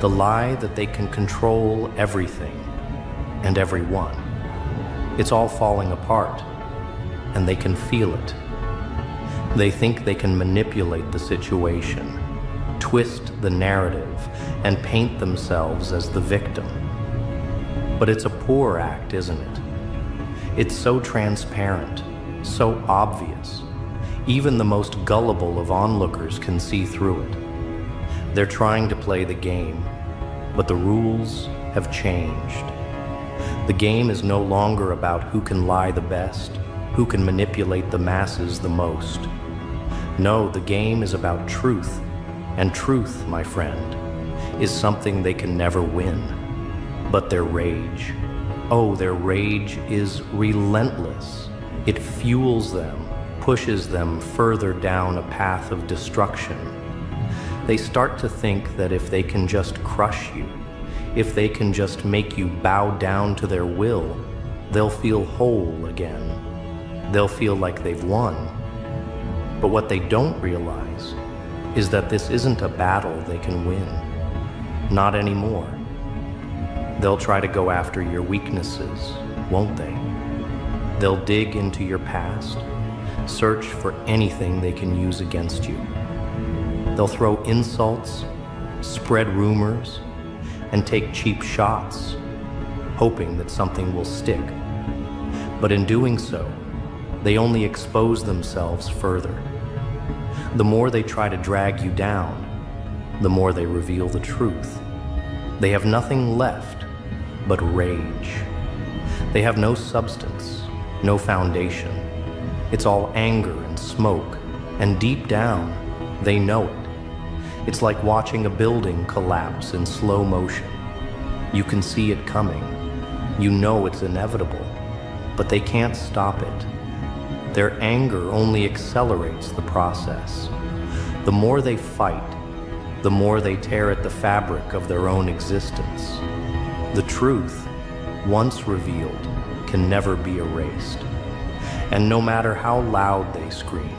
The lie that they can control everything and everyone. It's all falling apart, and they can feel it. They think they can manipulate the situation, twist the narrative, and paint themselves as the victim. But it's a poor act, isn't it? It's so transparent, so obvious. Even the most gullible of onlookers can see through it. They're trying to play the game, but the rules have changed. The game is no longer about who can lie the best, who can manipulate the masses the most. No, the game is about truth, and truth, my friend, is something they can never win. But their rage, oh, their rage is relentless. It fuels them, pushes them further down a path of destruction. They start to think that if they can just crush you, if they can just make you bow down to their will, they'll feel whole again. They'll feel like they've won. But what they don't realize is that this isn't a battle they can win. Not anymore. They'll try to go after your weaknesses, won't they? They'll dig into your past, search for anything they can use against you. They'll throw insults, spread rumors, and take cheap shots, hoping that something will stick. But in doing so, they only expose themselves further. The more they try to drag you down, the more they reveal the truth. They have nothing left but rage. They have no substance, no foundation. It's all anger and smoke, and deep down, they know it. It's like watching a building collapse in slow motion. You can see it coming. You know it's inevitable, but they can't stop it. Their anger only accelerates the process. The more they fight, the more they tear at the fabric of their own existence. The truth, once revealed, can never be erased. And no matter how loud they scream,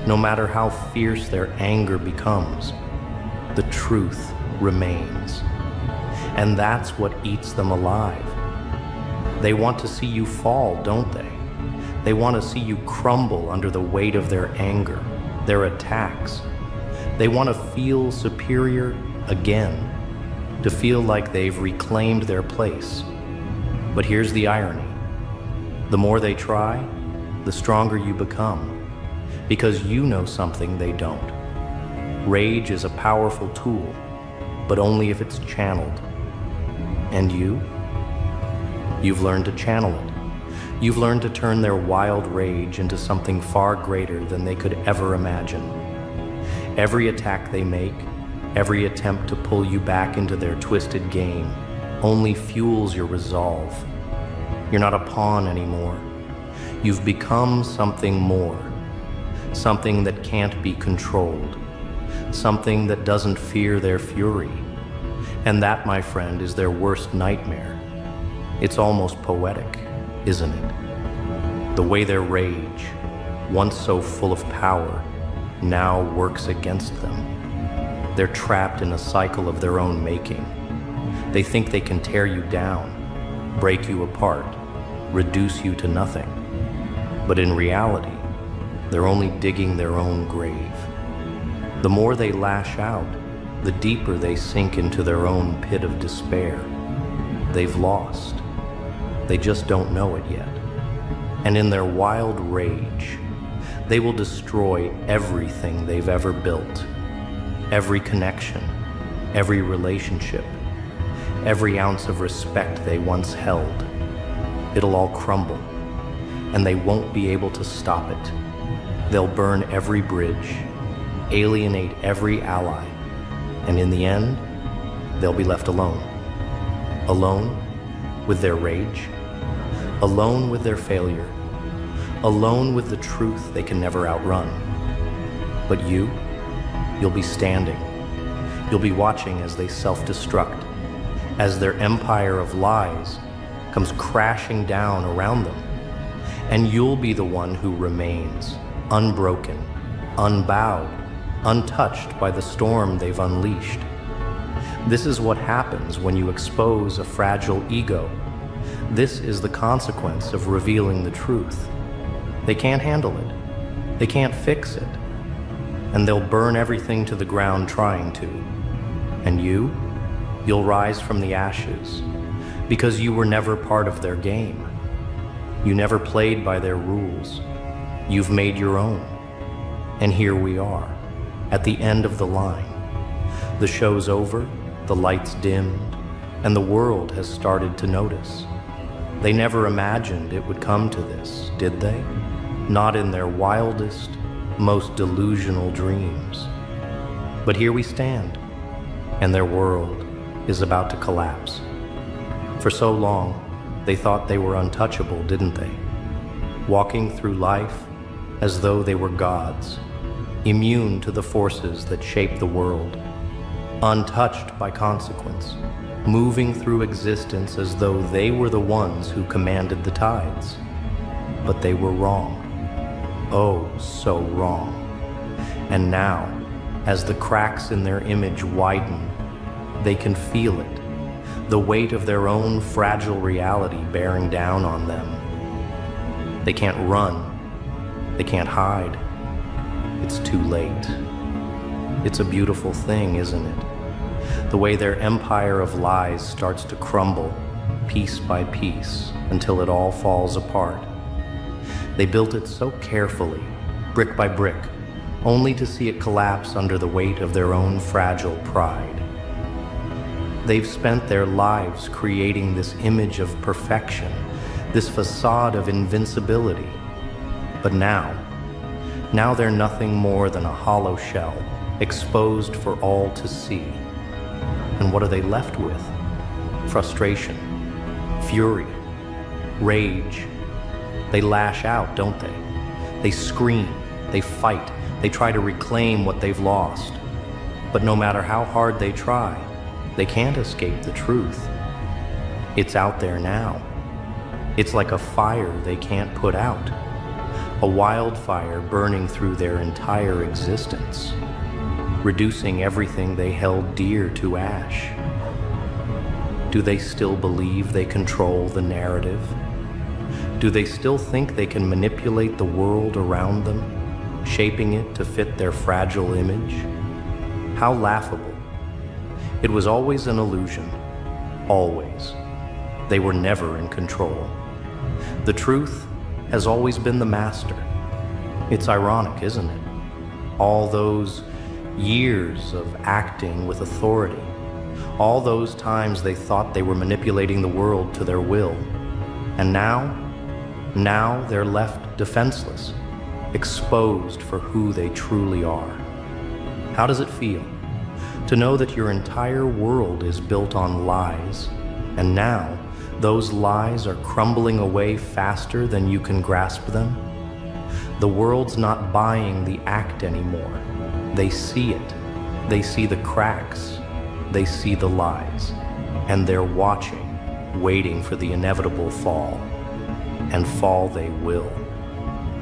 no matter how fierce their anger becomes, the truth remains. And that's what eats them alive. They want to see you fall, don't they? They want to see you crumble under the weight of their anger, their attacks. They want to feel superior again, to feel like they've reclaimed their place. But here's the irony. The more they try, the stronger you become, because you know something they don't. Rage is a powerful tool, but only if it's channeled. And you? You've learned to channel it. You've learned to turn their wild rage into something far greater than they could ever imagine. Every attack they make, every attempt to pull you back into their twisted game, only fuels your resolve. You're not a pawn anymore. You've become something more, something that can't be controlled, something that doesn't fear their fury. And that, my friend, is their worst nightmare. It's almost poetic, isn't it? The way their rage, once so full of power, now works against them. They're trapped in a cycle of their own making. They think they can tear you down, break you apart, reduce you to nothing. But in reality, they're only digging their own grave. The more they lash out, the deeper they sink into their own pit of despair. They've lost. They just don't know it yet. And in their wild rage, they will destroy everything they've ever built. Every connection, every relationship, every ounce of respect they once held. It'll all crumble, and they won't be able to stop it. They'll burn every bridge, alienate every ally, and in the end, they'll be left alone. Alone with their rage, alone with their failure, alone with the truth they can never outrun. But you'll be standing. You'll be watching as they self-destruct, as their empire of lies comes crashing down around them. And you'll be the one who remains, unbroken, unbowed, untouched by the storm they've unleashed. This is what happens when you expose a fragile ego. This is the consequence of revealing the truth. They can't handle it. They can't fix it. And they'll burn everything to the ground trying to. And you'll rise from the ashes because you were never part of their game. You never played by their rules. You've made your own. And here we are, at the end of the line. The show's over, the lights dimmed, and the world has started to notice. They never imagined it would come to this, did they? Not in their wildest, most delusional dreams. But here we stand, and their world is about to collapse. For so long, they thought they were untouchable, didn't they? Walking through life as though they were gods, immune to the forces that shape the world, untouched by consequence, moving through existence as though they were the ones who commanded the tides. But they were wrong. Oh, so wrong. And now, as the cracks in their image widen, they can feel it, the weight of their own fragile reality bearing down on them. They can't run. They can't hide. It's too late. It's a beautiful thing, isn't it? The way their empire of lies starts to crumble, piece by piece, until it all falls apart. They built it so carefully, brick by brick, only to see it collapse under the weight of their own fragile pride. They've spent their lives creating this image of perfection, this facade of invincibility. But now they're nothing more than a hollow shell, exposed for all to see. And what are they left with? Frustration, fury, rage. They lash out, don't they? They scream, they fight, they try to reclaim what they've lost. But no matter how hard they try, they can't escape the truth. It's out there now. It's like a fire they can't put out. A wildfire burning through their entire existence, reducing everything they held dear to ash. Do they still believe they control the narrative? Do they still think they can manipulate the world around them, shaping it to fit their fragile image? How laughable. It was always an illusion. Always. They were never in control. The truth has always been the master. It's ironic, isn't it? All those years of acting with authority, all those times they thought they were manipulating the world to their will. And now they're left defenseless, exposed for who they truly are. How does it feel to know that your entire world is built on lies, and now those lies are crumbling away faster than you can grasp them? The world's not buying the act anymore. They see it. They see the cracks. they see the lies, and they're watching, waiting for the inevitable fall. And fall they will.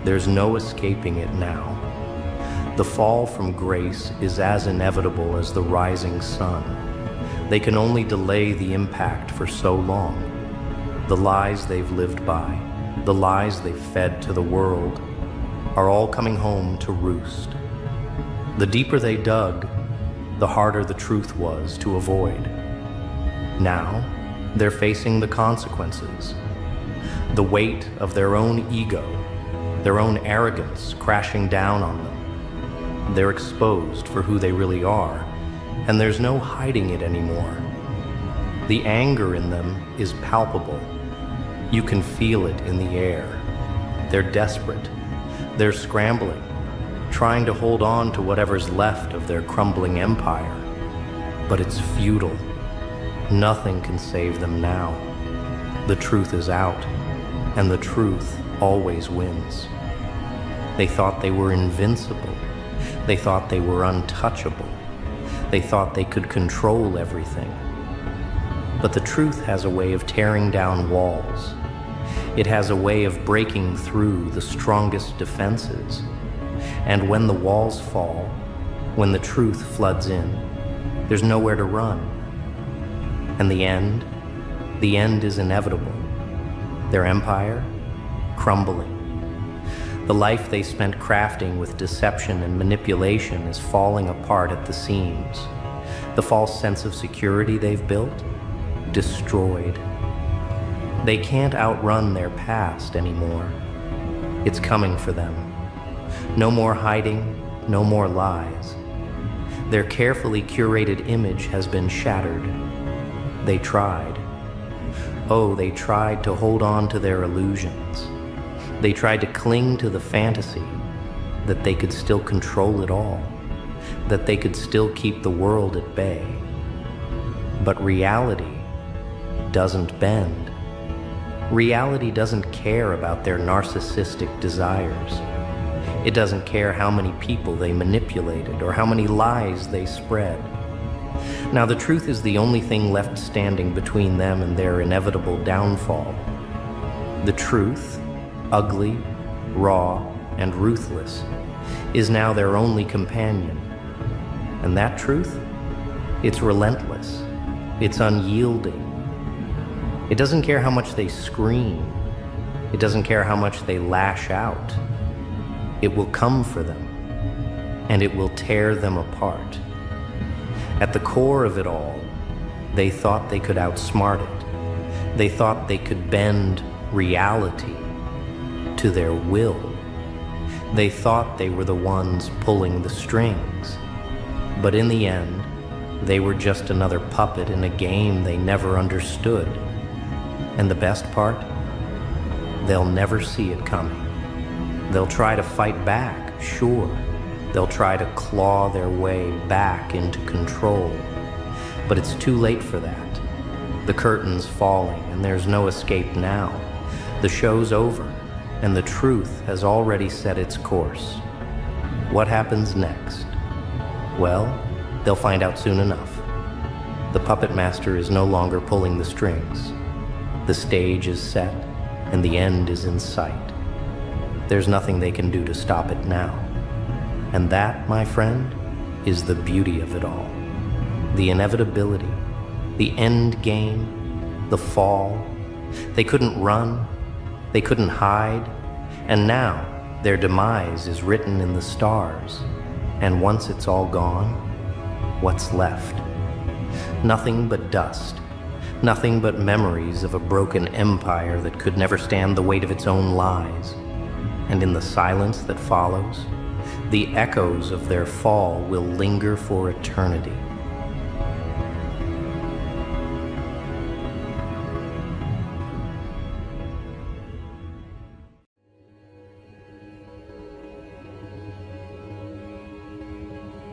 There's no escaping it now. The fall from grace is as inevitable as the rising sun. They can only delay the impact for so long. The lies they've lived by, the lies they've fed to the world, are all coming home to roost. The deeper they dug, the harder the truth was to avoid. Now, they're facing the consequences. The weight of their own ego, their own arrogance crashing down on them. They're exposed for who they really are, and there's no hiding it anymore. The anger in them is palpable. You can feel it in the air. They're desperate. They're scrambling, trying to hold on to whatever's left of their crumbling empire. But it's futile. Nothing can save them now. The truth is out, and the truth always wins. They thought they were invincible. They thought they were untouchable. They thought they could control everything. But the truth has a way of tearing down walls. It has a way of breaking through the strongest defenses. And when the walls fall, when the truth floods in, there's nowhere to run. And the end is inevitable. Their empire, crumbling. The life they spent crafting with deception and manipulation is falling apart at the seams. The false sense of security they've built, destroyed. They can't outrun their past anymore. It's coming for them. No more hiding, no more lies. Their carefully curated image has been shattered. They tried. Oh, they tried to hold on to their illusions. They tried to cling to the fantasy that they could still control it all, that they could still keep the world at bay. But reality doesn't bend. Reality doesn't care about their narcissistic desires. It doesn't care how many people they manipulated or how many lies they spread. Now, the truth is the only thing left standing between them and their inevitable downfall. The truth, ugly, raw, and ruthless, is now their only companion. And that truth? It's relentless. It's unyielding. It doesn't care how much they scream. It doesn't care how much they lash out. It will come for them, and it will tear them apart. At the core of it all, they thought they could outsmart it. They thought they could bend reality to their will. They thought they were the ones pulling the strings. But in the end, they were just another puppet in a game they never understood. And the best part? They'll never see it coming. They'll try to fight back, sure. They'll try to claw their way back into control. But it's too late for that. The curtain's falling, and there's no escape now. The show's over, and the truth has already set its course. What happens next? Well, they'll find out soon enough. The puppet master is no longer pulling the strings. The stage is set, and the end is in sight. There's nothing they can do to stop it now. And that, my friend, is the beauty of it all. The inevitability, the end game, the fall. They couldn't run, they couldn't hide, and now their demise is written in the stars. And once it's all gone, what's left? Nothing but dust. Nothing but memories of a broken empire that could never stand the weight of its own lies. And in the silence that follows, the echoes of their fall will linger for eternity.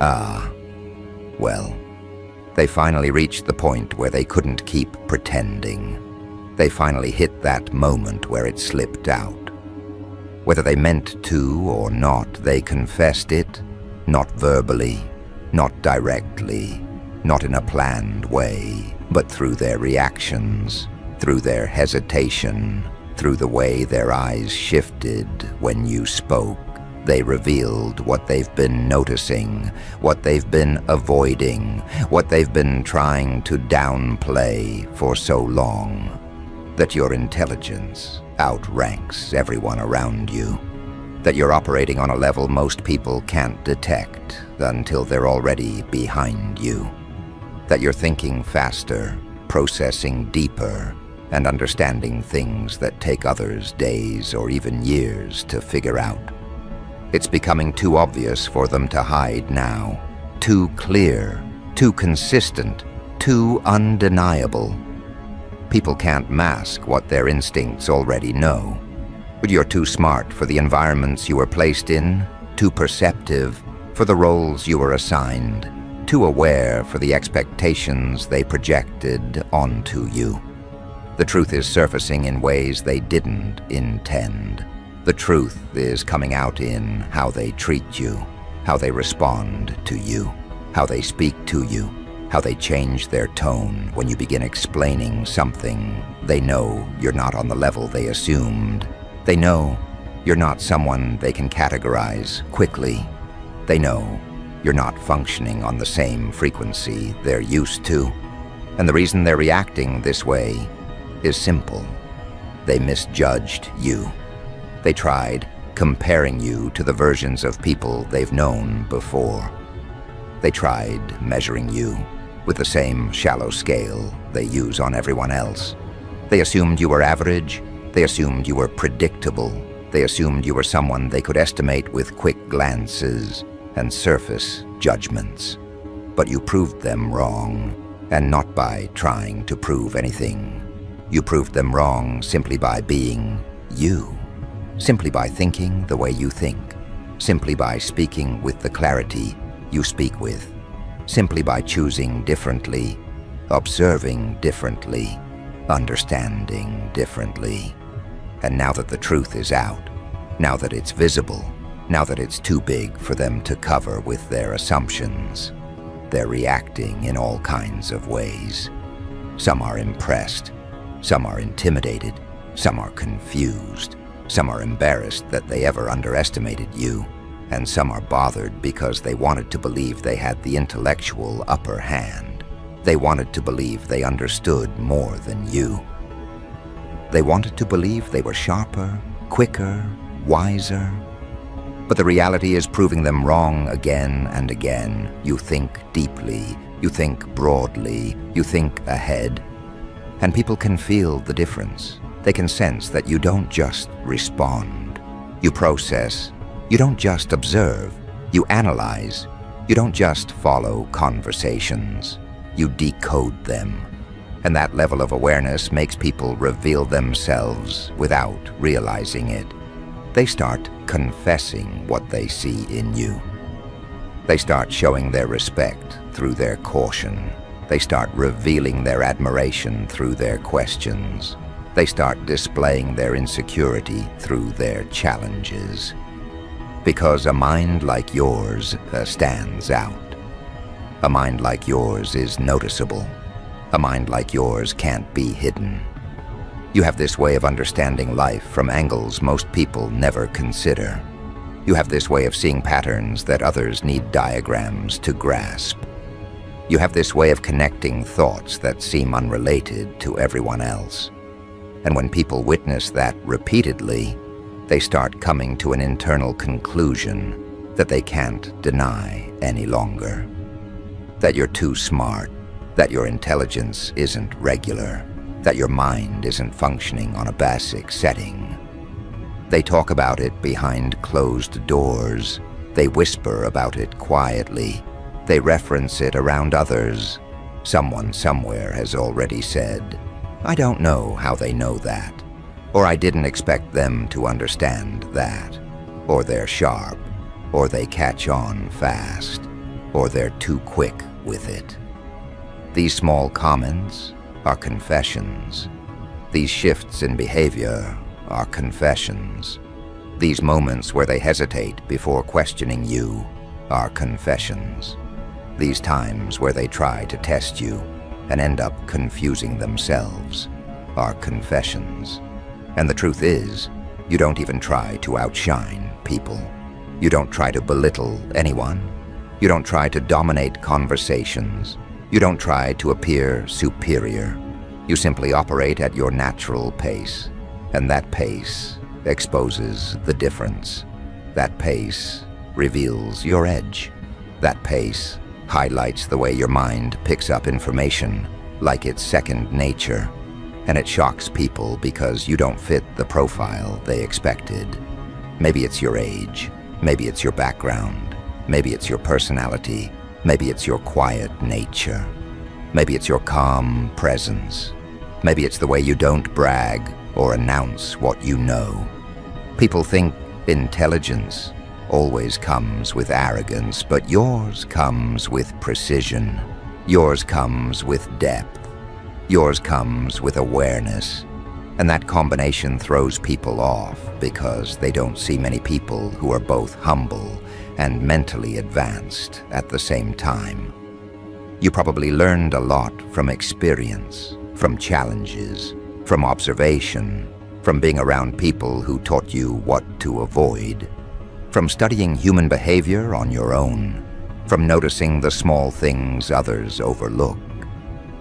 Ah, well, they finally reached the point where they couldn't keep pretending. They finally hit that moment where it slipped out. Whether they meant to or not, they confessed it, not verbally, not directly, not in a planned way, but through their reactions, through their hesitation, through the way their eyes shifted when you spoke. They revealed what they've been noticing, what they've been avoiding, what they've been trying to downplay for so long. That your intelligence outranks everyone around you. That you're operating on a level most people can't detect until they're already behind you. That you're thinking faster, processing deeper, and understanding things that take others days or even years to figure out. It's becoming too obvious for them to hide now, too clear, too consistent, too undeniable. People can't mask what their instincts already know. But you're too smart for the environments you were placed in, too perceptive for the roles you were assigned, too aware for the expectations they projected onto you. The truth is surfacing in ways they didn't intend. The truth is coming out in how they treat you, how they respond to you, how they speak to you, how they change their tone when you begin explaining something. They know you're not on the level they assumed. They know you're not someone they can categorize quickly. They know you're not functioning on the same frequency they're used to. And the reason they're reacting this way is simple. They misjudged you. They tried comparing you to the versions of people they've known before. They tried measuring you with the same shallow scale they use on everyone else. They assumed you were average. They assumed you were predictable. They assumed you were someone they could estimate with quick glances and surface judgments. But you proved them wrong, and not by trying to prove anything. You proved them wrong simply by being you. Simply by thinking the way you think, simply by speaking with the clarity you speak with, simply by choosing differently, observing differently, understanding differently. And now that the truth is out, now that it's visible, now that it's too big for them to cover with their assumptions, they're reacting in all kinds of ways. Some are impressed, some are intimidated, some are confused. Some are embarrassed that they ever underestimated you, and some are bothered because they wanted to believe they had the intellectual upper hand. They wanted to believe they understood more than you. They wanted to believe they were sharper, quicker, wiser. But the reality is proving them wrong again and again. You think deeply, you think broadly, you think ahead, and people can feel the difference. They can sense that you don't just respond. You process. You don't just observe. You analyze. You don't just follow conversations. You decode them. And that level of awareness makes people reveal themselves without realizing it. They start confessing what they see in you. They start showing their respect through their caution. They start revealing their admiration through their questions. They start displaying their insecurity through their challenges. Because a mind like yours stands out. A mind like yours is noticeable. A mind like yours can't be hidden. You have this way of understanding life from angles most people never consider. You have this way of seeing patterns that others need diagrams to grasp. You have this way of connecting thoughts that seem unrelated to everyone else. And when people witness that repeatedly, they start coming to an internal conclusion that they can't deny any longer. That you're too smart, that your intelligence isn't regular, that your mind isn't functioning on a basic setting. They talk about it behind closed doors. They whisper about it quietly. They reference it around others. Someone somewhere has already said, "I don't know how they know that," or "I didn't expect them to understand that," or "they're sharp," or "they catch on fast," or "they're too quick with it." These small comments are confessions. These shifts in behavior are confessions. These moments where they hesitate before questioning you are confessions. These times where they try to test you and end up confusing themselves are confessions. And the truth is, you don't even try to outshine people. You don't try to belittle anyone. You don't try to dominate conversations. You don't try to appear superior. You simply operate at your natural pace, and that pace exposes the difference. That pace reveals your edge. That pace highlights the way your mind picks up information like it's second nature, and it shocks people because you don't fit the profile they expected. Maybe it's your age, maybe it's your background, maybe it's your personality, maybe it's your quiet nature, maybe it's your calm presence, maybe it's the way you don't brag or announce what you know. People think intelligence always comes with arrogance, but yours comes with precision. Yours comes with depth. Yours comes with awareness. And that combination throws people off because they don't see many people who are both humble and mentally advanced at the same time. You probably learned a lot from experience, from challenges, from observation, from being around people who taught you what to avoid, from studying human behavior on your own, from noticing the small things others overlook.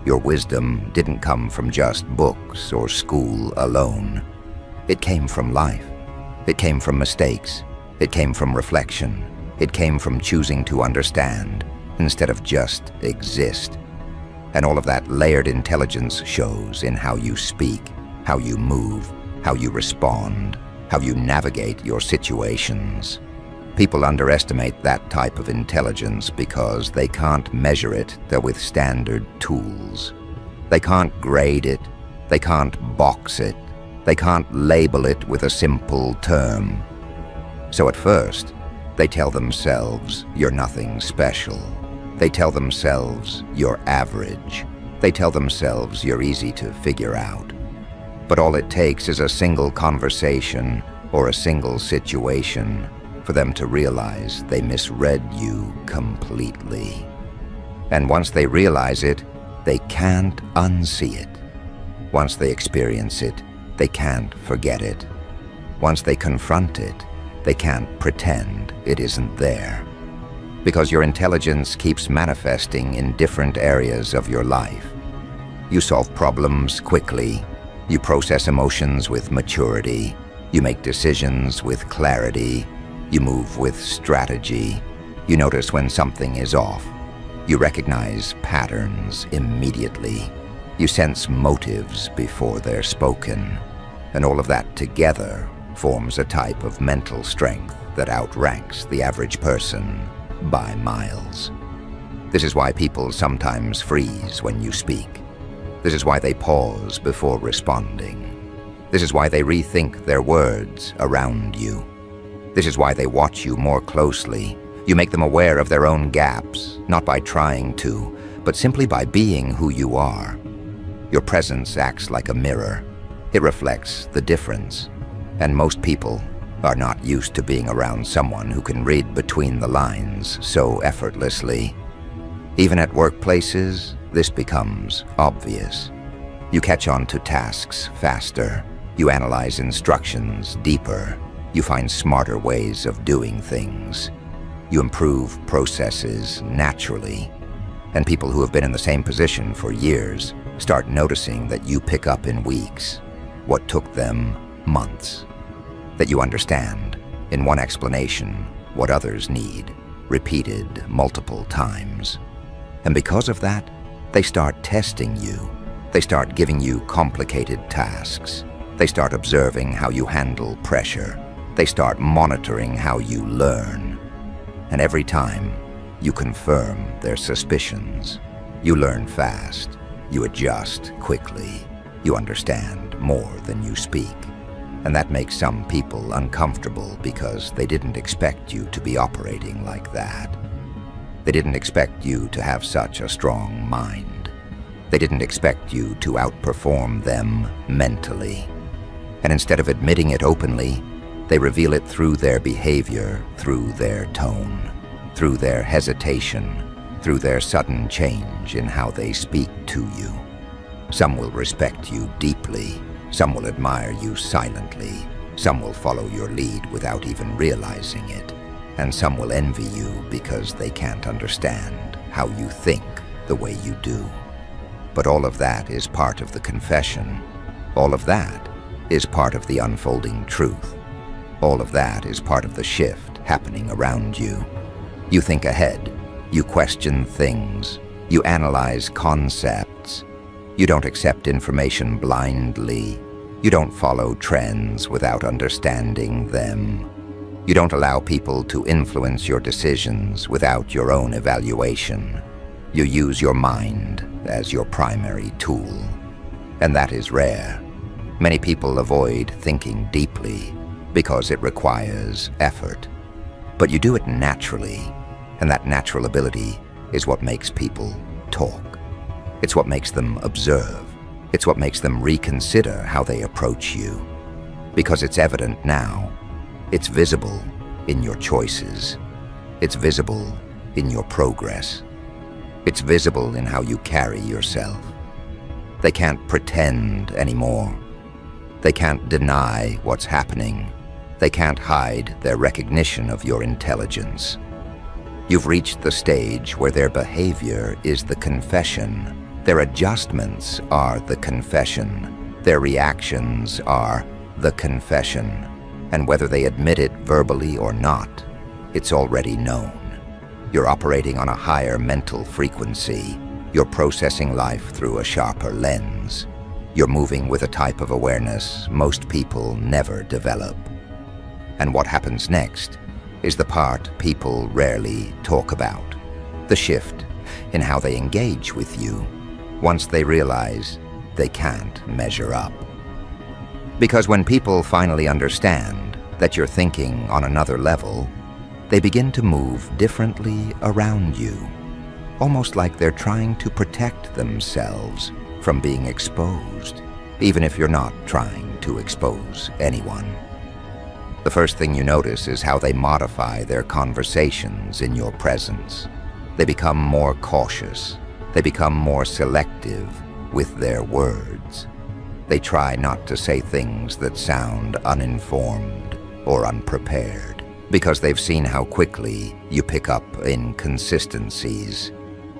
Your wisdom didn't come from just books or school alone. It came from life. It came from mistakes. It came from reflection. It came from choosing to understand instead of just exist. And all of that layered intelligence shows in how you speak, how you move, how you respond, how you navigate your situations. People underestimate that type of intelligence because they can't measure it with standard tools. They can't grade it. They can't box it. They can't label it with a simple term. So at first, they tell themselves you're nothing special. They tell themselves you're average. They tell themselves you're easy to figure out. But all it takes is a single conversation or a single situation for them to realize they misread you completely. And once they realize it, they can't unsee it. Once they experience it, they can't forget it. Once they confront it, they can't pretend it isn't there. Because your intelligence keeps manifesting in different areas of your life. You solve problems quickly. You process emotions with maturity. You make decisions with clarity. You move with strategy. You notice when something is off. You recognize patterns immediately. You sense motives before they're spoken. And all of that together forms a type of mental strength that outranks the average person by miles. This is why people sometimes freeze when you speak. This is why they pause before responding. This is why they rethink their words around you. This is why they watch you more closely. You make them aware of their own gaps, not by trying to, but simply by being who you are. Your presence acts like a mirror. It reflects the difference. And most people are not used to being around someone who can read between the lines so effortlessly. Even at workplaces, this becomes obvious. You catch on to tasks faster. You analyze instructions deeper. You find smarter ways of doing things. You improve processes naturally. And people who have been in the same position for years start noticing that you pick up in weeks what took them months. That you understand, in one explanation, what others need, repeated multiple times. And because of that, they start testing you. They start giving you complicated tasks. They start observing how you handle pressure. They start monitoring how you learn. And every time, you confirm their suspicions. You learn fast. You adjust quickly. You understand more than you speak. And that makes some people uncomfortable because they didn't expect you to be operating like that. They didn't expect you to have such a strong mind. They didn't expect you to outperform them mentally. And instead of admitting it openly, they reveal it through their behavior, through their tone, through their hesitation, through their sudden change in how they speak to you. Some will respect you deeply, some will admire you silently, some will follow your lead without even realizing it, and some will envy you because they can't understand how you think the way you do. But all of that is part of the confession. All of that is part of the unfolding truth. All of that is part of the shift happening around you. You think ahead, you question things, you analyze concepts, you don't accept information blindly, you don't follow trends without understanding them. You don't allow people to influence your decisions without your own evaluation. You use your mind as your primary tool. And that is rare. Many people avoid thinking deeply because it requires effort. But you do it naturally, and that natural ability is what makes people talk. It's what makes them observe. It's what makes them reconsider how they approach you. Because it's evident now. It's visible in your choices. It's visible in your progress. It's visible in how you carry yourself. They can't pretend anymore. They can't deny what's happening. They can't hide their recognition of your intelligence. You've reached the stage where their behavior is the confession. Their adjustments are the confession. Their reactions are the confession. And whether they admit it verbally or not, it's already known. You're operating on a higher mental frequency. You're processing life through a sharper lens. You're moving with a type of awareness most people never develop. And what happens next is the part people rarely talk about. The shift in how they engage with you once they realize they can't measure up. Because when people finally understand that you're thinking on another level, they begin to move differently around you, almost like they're trying to protect themselves from being exposed, even if you're not trying to expose anyone. The first thing you notice is how they modify their conversations in your presence. They become more cautious. They become more selective with their words. They try not to say things that sound uninformed or unprepared, because they've seen how quickly you pick up inconsistencies.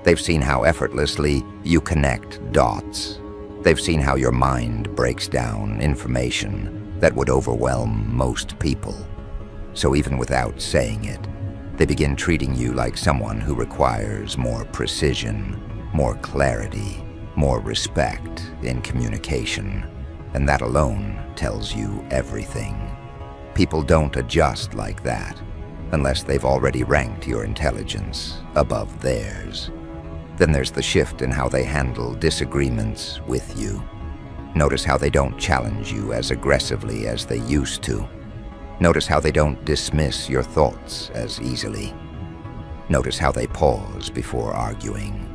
They've seen how effortlessly you connect dots. They've seen how your mind breaks down information that would overwhelm most people. So even without saying it, they begin treating you like someone who requires more precision, more clarity, more respect in communication. And that alone tells you everything. People don't adjust like that unless they've already ranked your intelligence above theirs. Then there's the shift in how they handle disagreements with you. Notice how they don't challenge you as aggressively as they used to. Notice how they don't dismiss your thoughts as easily. Notice how they pause before arguing.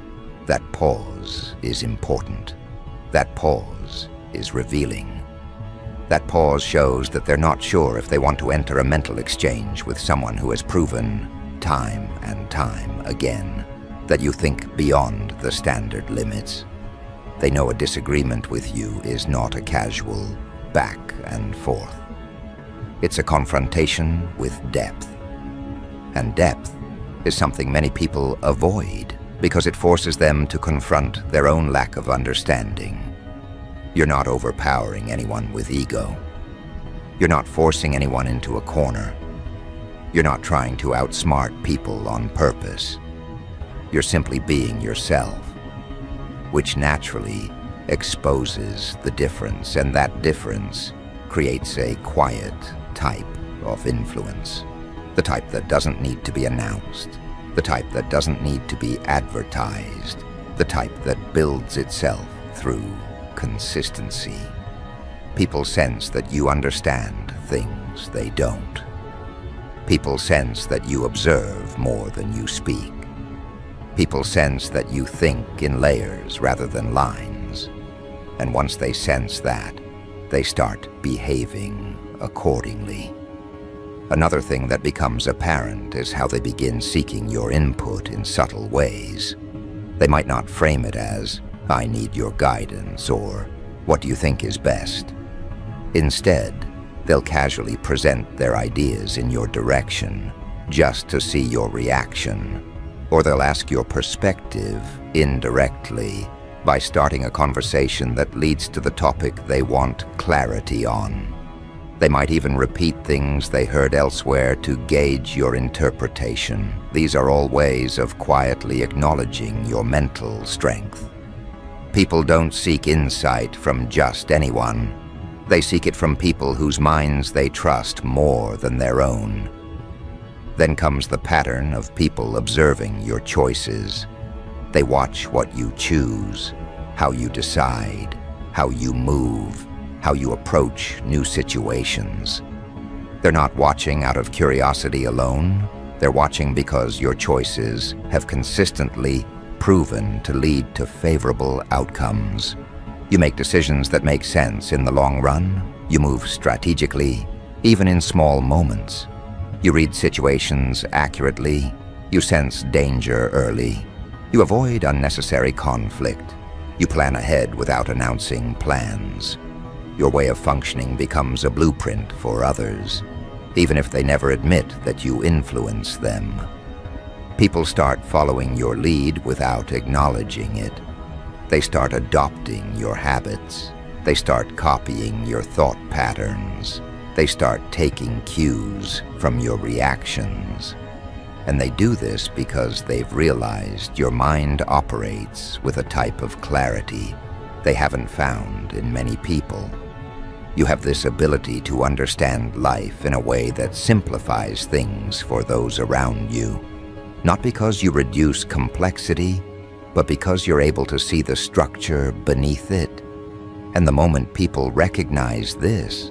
That pause is important. That pause is revealing. That pause shows that they're not sure if they want to enter a mental exchange with someone who has proven time and time again that you think beyond the standard limits. They know a disagreement with you is not a casual back and forth. It's a confrontation with depth. And depth is something many people avoid because it forces them to confront their own lack of understanding. You're not overpowering anyone with ego. You're not forcing anyone into a corner. You're not trying to outsmart people on purpose. You're simply being yourself, which naturally exposes the difference, and that difference creates a quiet type of influence. The type that doesn't need to be announced, the type that doesn't need to be advertised, the type that builds itself through consistency. People sense that you understand things they don't. People sense that you observe more than you speak. People sense that you think in layers rather than lines. And once they sense that, they start behaving accordingly. Another thing that becomes apparent is how they begin seeking your input in subtle ways. They might not frame it as, "I need your guidance," or "What do you think is best?" Instead, they'll casually present their ideas in your direction, just to see your reaction. Or they'll ask your perspective indirectly by starting a conversation that leads to the topic they want clarity on. They might even repeat things they heard elsewhere to gauge your interpretation. These are all ways of quietly acknowledging your mental strength. People don't seek insight from just anyone. They seek it from people whose minds they trust more than their own. Then comes the pattern of people observing your choices. They watch what you choose, how you decide, how you move, how you approach new situations. They're not watching out of curiosity alone. They're watching because your choices have consistently proven to lead to favorable outcomes. You make decisions that make sense in the long run. You move strategically, even in small moments. You read situations accurately. You sense danger early. You avoid unnecessary conflict. You plan ahead without announcing plans. Your way of functioning becomes a blueprint for others, even if they never admit that you influence them. People start following your lead without acknowledging it. They start adopting your habits. They start copying your thought patterns. They start taking cues from your reactions. And they do this because they've realized your mind operates with a type of clarity they haven't found in many people. You have this ability to understand life in a way that simplifies things for those around you. Not because you reduce complexity, but because you're able to see the structure beneath it. And the moment people recognize this,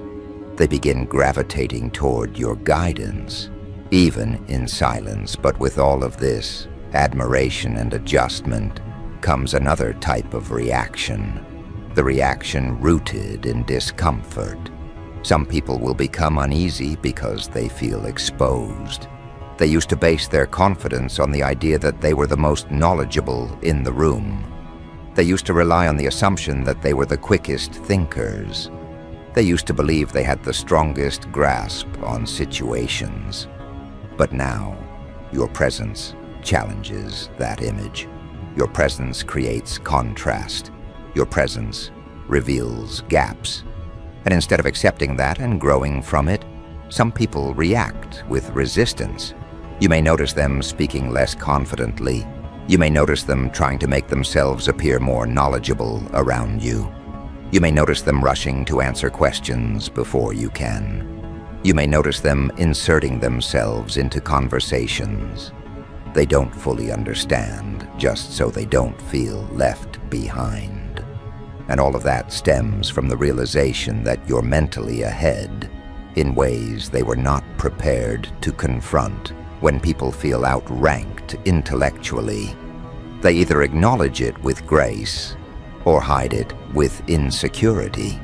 they begin gravitating toward your guidance, even in silence. But with all of this admiration and adjustment comes another type of reaction, the reaction rooted in discomfort. Some people will become uneasy because they feel exposed. They used to base their confidence on the idea that they were the most knowledgeable in the room. They used to rely on the assumption that they were the quickest thinkers. They used to believe they had the strongest grasp on situations. But now, your presence challenges that image. Your presence creates contrast. Your presence reveals gaps. And instead of accepting that and growing from it, some people react with resistance. You may notice them speaking less confidently. You may notice them trying to make themselves appear more knowledgeable around you. You may notice them rushing to answer questions before you can. You may notice them inserting themselves into conversations they don't fully understand, just so they don't feel left behind. And all of that stems from the realization that you're mentally ahead in ways they were not prepared to confront. When people feel outranked intellectually, they either acknowledge it with grace or hide it with insecurity.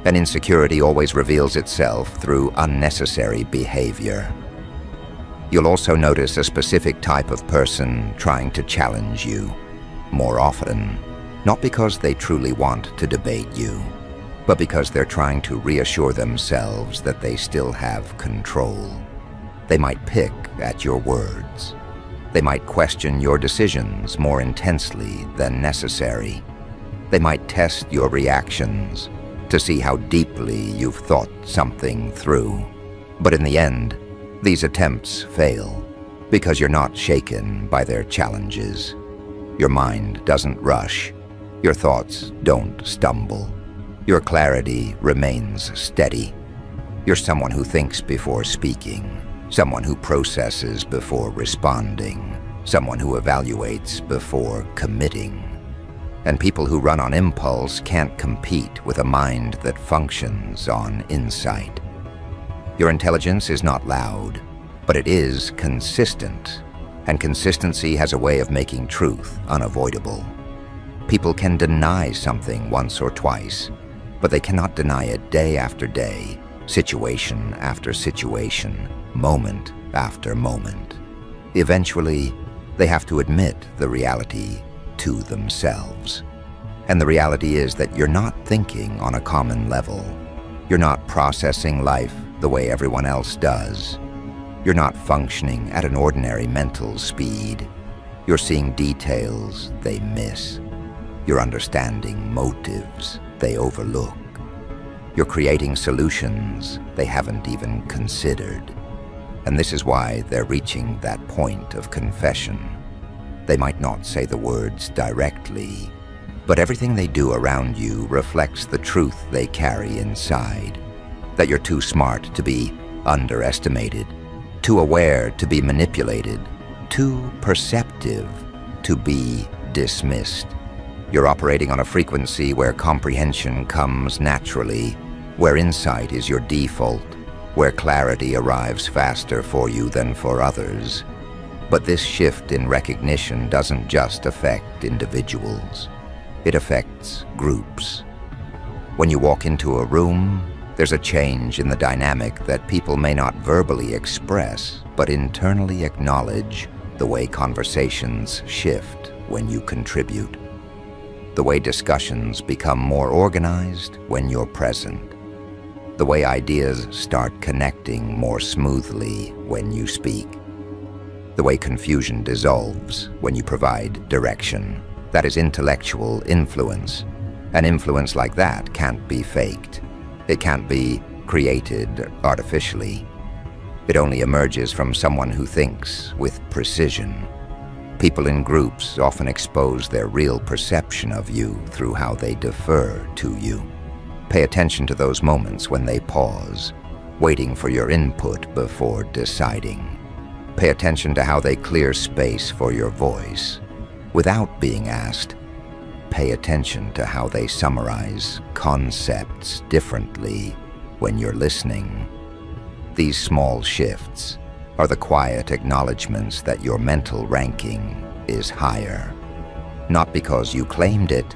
And insecurity always reveals itself through unnecessary behavior. You'll also notice a specific type of person trying to challenge you more often, not because they truly want to debate you, but because they're trying to reassure themselves that they still have control. They might pick at your words. They might question your decisions more intensely than necessary. They might test your reactions to see how deeply you've thought something through. But in the end, these attempts fail because you're not shaken by their challenges. Your mind doesn't rush. Your thoughts don't stumble. Your clarity remains steady. You're someone who thinks before speaking, someone who processes before responding, someone who evaluates before committing. And people who run on impulse can't compete with a mind that functions on insight. Your intelligence is not loud, but it is consistent, and consistency has a way of making truth unavoidable. People can deny something once or twice, but they cannot deny it day after day, situation after situation, moment after moment. Eventually, they have to admit the reality to themselves. And the reality is that you're not thinking on a common level. You're not processing life the way everyone else does. You're not functioning at an ordinary mental speed. You're seeing details they miss. You're understanding motives they overlook. You're creating solutions they haven't even considered. And this is why they're reaching that point of confession. They might not say the words directly, but everything they do around you reflects the truth they carry inside. That you're too smart to be underestimated, too aware to be manipulated, too perceptive to be dismissed. You're operating on a frequency where comprehension comes naturally, where insight is your default, where clarity arrives faster for you than for others. But this shift in recognition doesn't just affect individuals. It affects groups. When you walk into a room, there's a change in the dynamic that people may not verbally express, but internally acknowledge. The way conversations shift when you contribute. The way discussions become more organized when you're present. The way ideas start connecting more smoothly when you speak. The way confusion dissolves when you provide direction. That is intellectual influence. An influence like that can't be faked. It can't be created artificially. It only emerges from someone who thinks with precision. People in groups often expose their real perception of you through how they defer to you. Pay attention to those moments when they pause, waiting for your input before deciding. Pay attention to how they clear space for your voice. Without being asked, pay attention to how they summarize concepts differently when you're listening. These small shifts are the quiet acknowledgments that your mental ranking is higher. Not because you claimed it,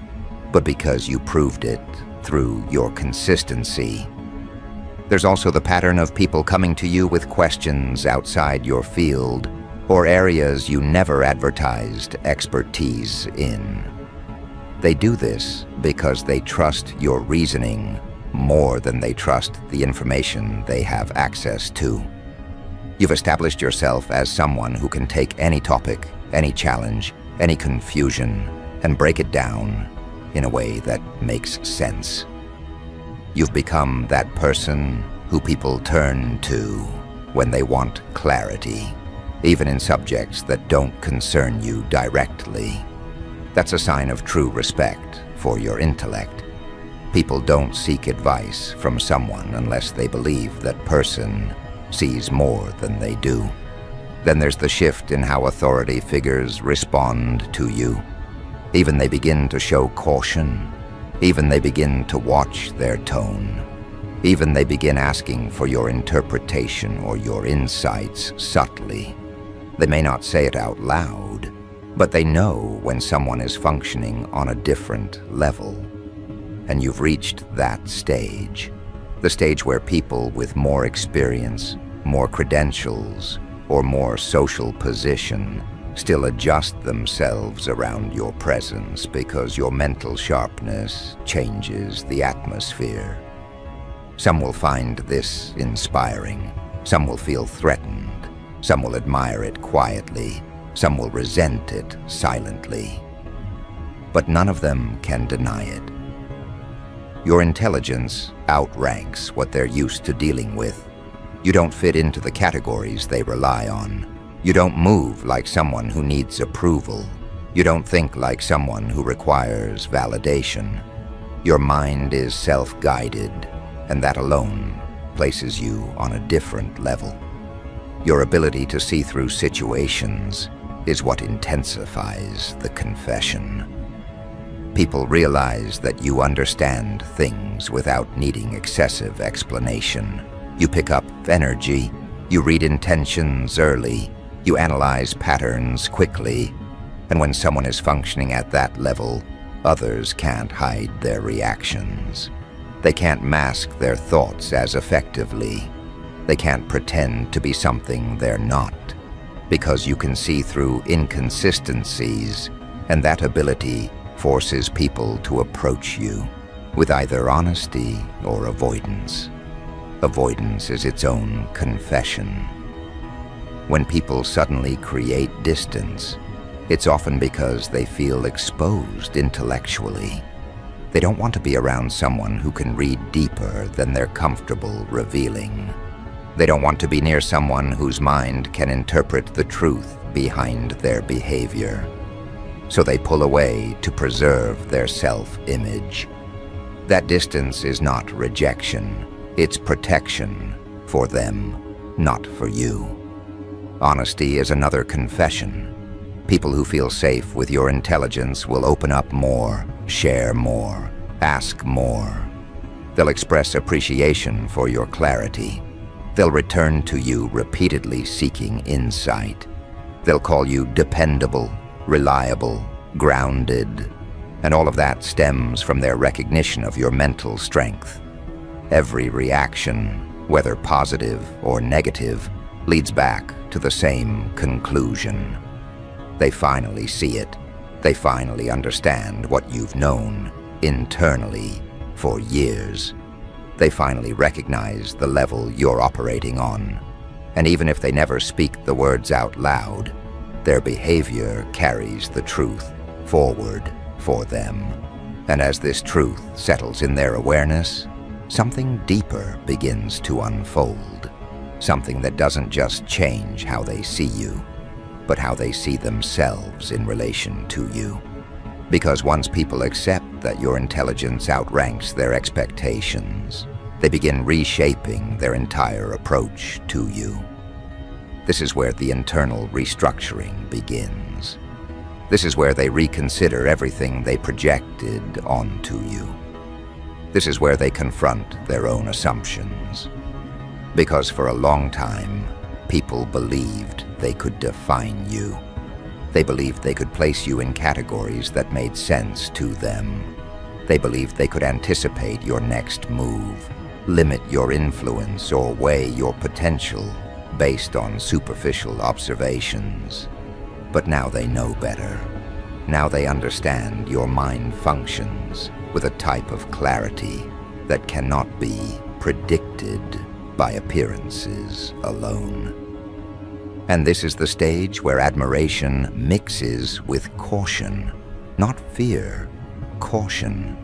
but because you proved it through your consistency. There's also the pattern of people coming to you with questions outside your field or areas you never advertised expertise in. They do this because they trust your reasoning more than they trust the information they have access to. You've established yourself as someone who can take any topic, any challenge, any confusion, and break it down in a way that makes sense. You've become that person who people turn to when they want clarity, even in subjects that don't concern you directly. That's a sign of true respect for your intellect. People don't seek advice from someone unless they believe that person sees more than they do. Then there's the shift in how authority figures respond to you. Even they begin to show caution. Even they begin to watch their tone. Even they begin asking for your interpretation or your insights subtly. They may not say it out loud, but they know when someone is functioning on a different level. And you've reached that stage. The stage where people with more experience, more credentials, or more social position still adjust themselves around your presence because your mental sharpness changes the atmosphere. Some will find this inspiring. Some will feel threatened. Some will admire it quietly. Some will resent it silently. But none of them can deny it. Your intelligence outranks what they're used to dealing with. You don't fit into the categories they rely on. You don't move like someone who needs approval. You don't think like someone who requires validation. Your mind is self-guided, and that alone places you on a different level. Your ability to see through situations is what intensifies the confession. People realize that you understand things without needing excessive explanation. You pick up energy, you read intentions early, you analyze patterns quickly, and when someone is functioning at that level, others can't hide their reactions. They can't mask their thoughts as effectively. They can't pretend to be something they're not, because you can see through inconsistencies, and that ability forces people to approach you with either honesty or avoidance. Avoidance is its own confession. When people suddenly create distance, it's often because they feel exposed intellectually. They don't want to be around someone who can read deeper than they're comfortable revealing. They don't want to be near someone whose mind can interpret the truth behind their behavior. So they pull away to preserve their self-image. That distance is not rejection, it's protection for them, not for you. Honesty is another confession. People who feel safe with your intelligence will open up more, share more, ask more. They'll express appreciation for your clarity. They'll return to you repeatedly seeking insight. They'll call you dependable, reliable, grounded, and all of that stems from their recognition of your mental strength. Every reaction, whether positive or negative, leads back to the same conclusion. They finally see it. They finally understand what you've known internally for years. They finally recognize the level you're operating on. And even if they never speak the words out loud, their behavior carries the truth forward for them. And as this truth settles in their awareness, something deeper begins to unfold. Something that doesn't just change how they see you, but how they see themselves in relation to you. Because once people accept that your intelligence outranks their expectations, they begin reshaping their entire approach to you. This is where the internal restructuring begins. This is where they reconsider everything they projected onto you. This is where they confront their own assumptions. Because for a long time, people believed they could define you. They believed they could place you in categories that made sense to them. They believed they could anticipate your next move, limit your influence, or weigh your potential based on superficial observations. But now they know better. Now they understand your mind functions with a type of clarity that cannot be predicted by appearances alone. And this is the stage where admiration mixes with caution, not fear, caution.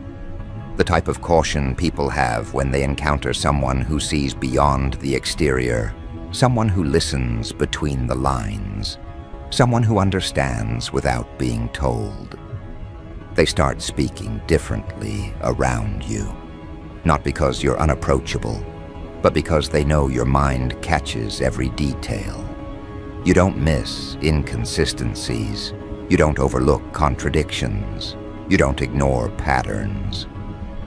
The type of caution people have when they encounter someone who sees beyond the exterior, someone who listens between the lines, someone who understands without being told. They start speaking differently around you, not because you're unapproachable, but because they know your mind catches every detail. You don't miss inconsistencies. You don't overlook contradictions. You don't ignore patterns.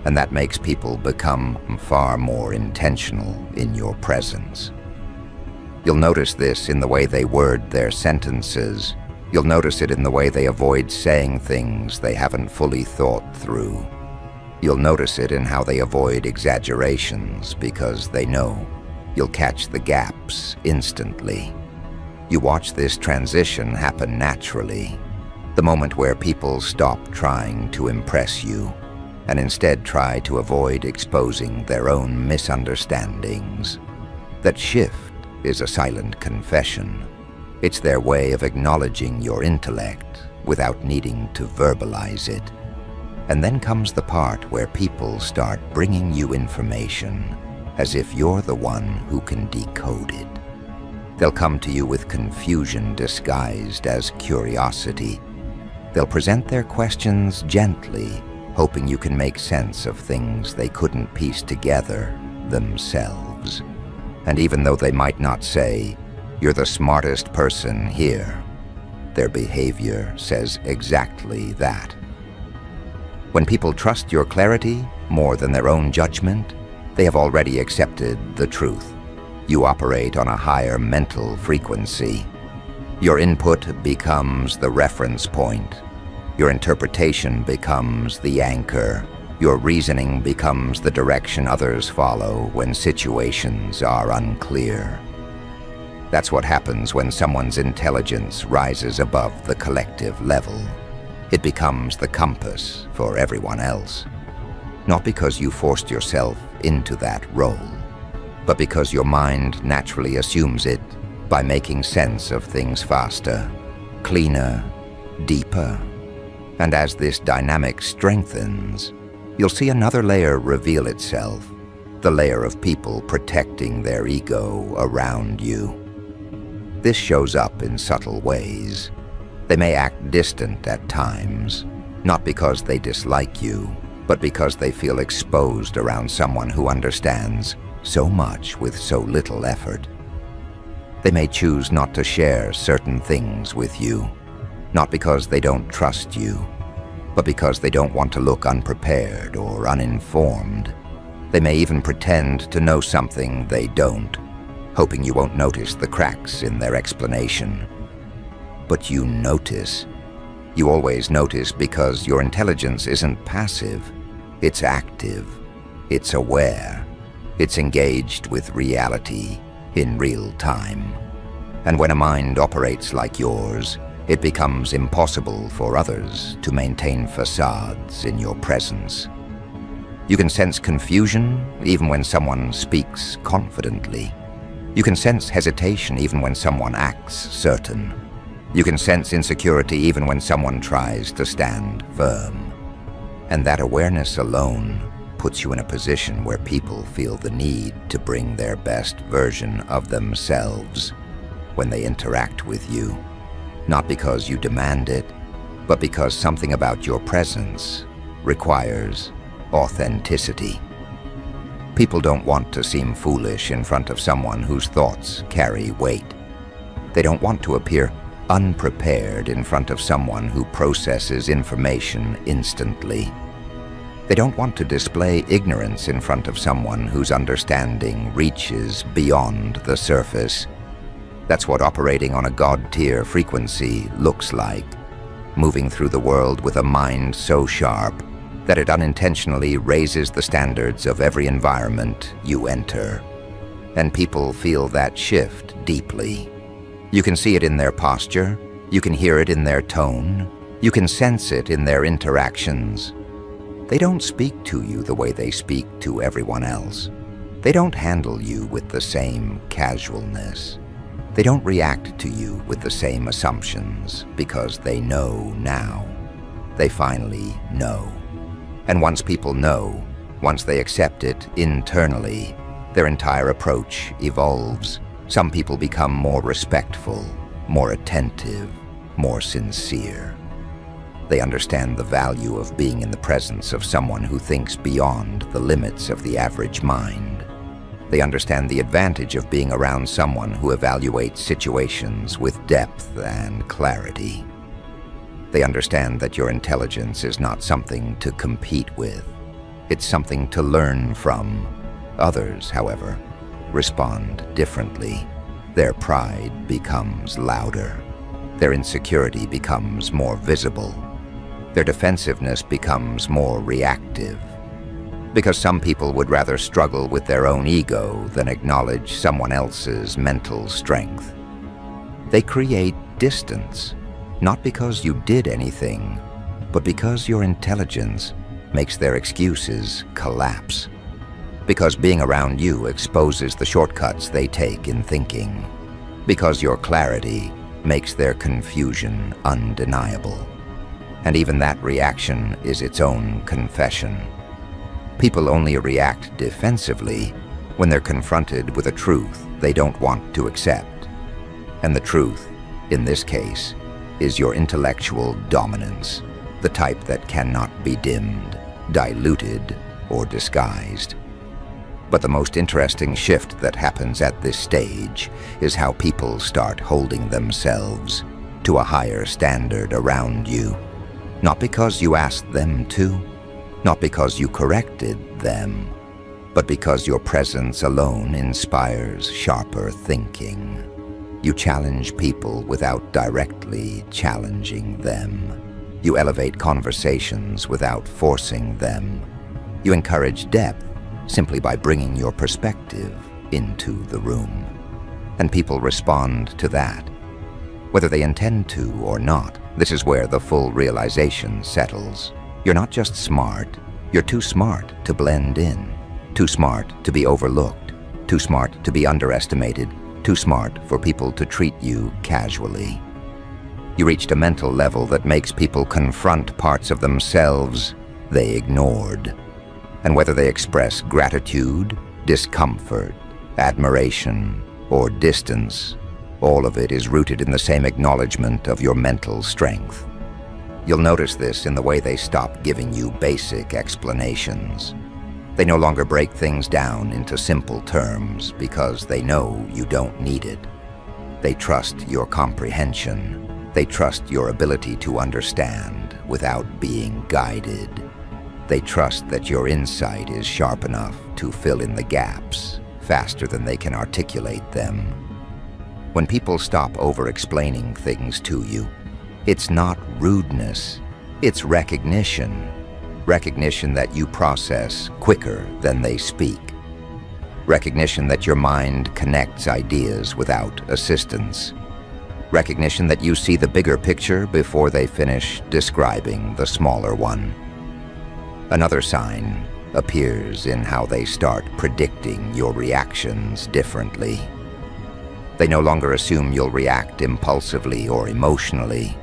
And that makes people become far more intentional in your presence. You'll notice this in the way they word their sentences. You'll notice it in the way they avoid saying things they haven't fully thought through. You'll notice it in how they avoid exaggerations because they know you'll catch the gaps instantly. You watch this transition happen naturally, the moment where people stop trying to impress you and instead try to avoid exposing their own misunderstandings. That shift is a silent confession. It's their way of acknowledging your intellect without needing to verbalize it. And then comes the part where people start bringing you information as if you're the one who can decode it. They'll come to you with confusion disguised as curiosity. They'll present their questions gently, hoping you can make sense of things they couldn't piece together themselves. And even though they might not say, "You're the smartest person here," their behavior says exactly that. When people trust your clarity more than their own judgment, they have already accepted the truth. You operate on a higher mental frequency. Your input becomes the reference point. Your interpretation becomes the anchor. Your reasoning becomes the direction others follow when situations are unclear. That's what happens when someone's intelligence rises above the collective level. It becomes the compass for everyone else. Not because you forced yourself into that role, but because your mind naturally assumes it by making sense of things faster, cleaner, deeper. And as this dynamic strengthens, you'll see another layer reveal itself, the layer of people protecting their ego around you. This shows up in subtle ways. They may act distant at times, not because they dislike you, but because they feel exposed around someone who understands so much with so little effort. They may choose not to share certain things with you, not because they don't trust you, but because they don't want to look unprepared or uninformed. They may even pretend to know something they don't, hoping you won't notice the cracks in their explanation. But you notice. You always notice because your intelligence isn't passive. It's active. It's aware. It's engaged with reality in real time. And when a mind operates like yours, it becomes impossible for others to maintain facades in your presence. You can sense confusion even when someone speaks confidently. You can sense hesitation even when someone acts certain. You can sense insecurity even when someone tries to stand firm. And that awareness alone puts you in a position where people feel the need to bring their best version of themselves when they interact with you. Not because you demand it, but because something about your presence requires authenticity. People don't want to seem foolish in front of someone whose thoughts carry weight. They don't want to appear unprepared in front of someone who processes information instantly. They don't want to display ignorance in front of someone whose understanding reaches beyond the surface. That's what operating on a God-tier frequency looks like, moving through the world with a mind so sharp that it unintentionally raises the standards of every environment you enter. And people feel that shift deeply. You can see it in their posture, you can hear it in their tone, you can sense it in their interactions. They don't speak to you the way they speak to everyone else. They don't handle you with the same casualness. They don't react to you with the same assumptions because they know now. They finally know. And once people know, once they accept it internally, their entire approach evolves. Some people become more respectful, more attentive, more sincere. They understand the value of being in the presence of someone who thinks beyond the limits of the average mind. They understand the advantage of being around someone who evaluates situations with depth and clarity. They understand that your intelligence is not something to compete with. It's something to learn from. Others, however, respond differently. Their pride becomes louder. Their insecurity becomes more visible. Their defensiveness becomes more reactive. Because some people would rather struggle with their own ego than acknowledge someone else's mental strength. They create distance, not because you did anything, but because your intelligence makes their excuses collapse. Because being around you exposes the shortcuts they take in thinking. Because your clarity makes their confusion undeniable. And even that reaction is its own confession. People only react defensively when they're confronted with a truth they don't want to accept. And the truth, in this case, is your intellectual dominance, the type that cannot be dimmed, diluted, or disguised. But the most interesting shift that happens at this stage is how people start holding themselves to a higher standard around you. Not because you asked them to, not because you corrected them, but because your presence alone inspires sharper thinking. You challenge people without directly challenging them. You elevate conversations without forcing them. You encourage depth simply by bringing your perspective into the room. And people respond to that. Whether they intend to or not, this is where the full realization settles. You're not just smart, you're too smart to blend in, too smart to be overlooked, too smart to be underestimated, too smart for people to treat you casually. You reached a mental level that makes people confront parts of themselves they ignored. And whether they express gratitude, discomfort, admiration, or distance, all of it is rooted in the same acknowledgement of your mental strength. You'll notice this in the way they stop giving you basic explanations. They no longer break things down into simple terms because they know you don't need it. They trust your comprehension. They trust your ability to understand without being guided. They trust that your insight is sharp enough to fill in the gaps faster than they can articulate them. When people stop over-explaining things to you, it's not rudeness, it's recognition. Recognition that you process quicker than they speak. Recognition that your mind connects ideas without assistance. Recognition that you see the bigger picture before they finish describing the smaller one. Another sign appears in how they start predicting your reactions differently. They no longer assume you'll react impulsively or emotionally.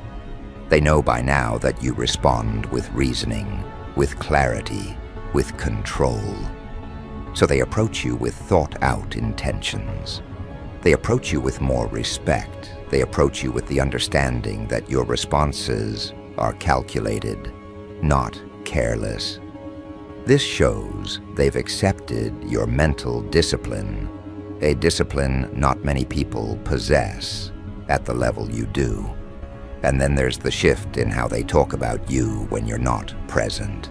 They know by now that you respond with reasoning, with clarity, with control. So they approach you with thought-out intentions. They approach you with more respect. They approach you with the understanding that your responses are calculated, not careless. This shows they've accepted your mental discipline, a discipline not many people possess at the level you do. And then there's the shift in how they talk about you when you're not present.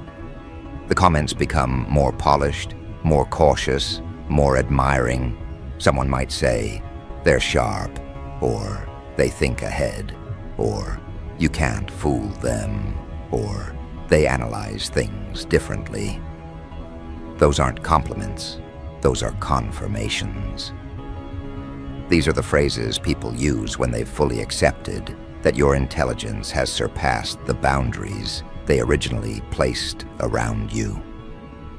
The comments become more polished, more cautious, more admiring. Someone might say, they're sharp, or they think ahead, or you can't fool them, or they analyze things differently. Those aren't compliments, those are confirmations. These are the phrases people use when they've fully accepted that your intelligence has surpassed the boundaries they originally placed around you.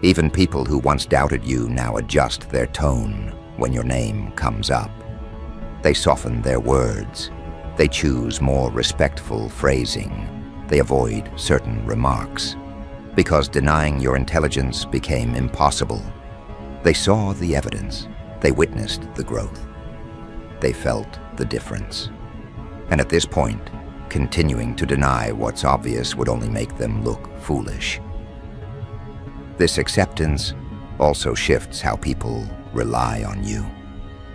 Even people who once doubted you now adjust their tone when your name comes up. They soften their words. They choose more respectful phrasing. They avoid certain remarks. Because denying your intelligence became impossible. They saw the evidence. They witnessed the growth. They felt the difference. And at this point, continuing to deny what's obvious would only make them look foolish. This acceptance also shifts how people rely on you.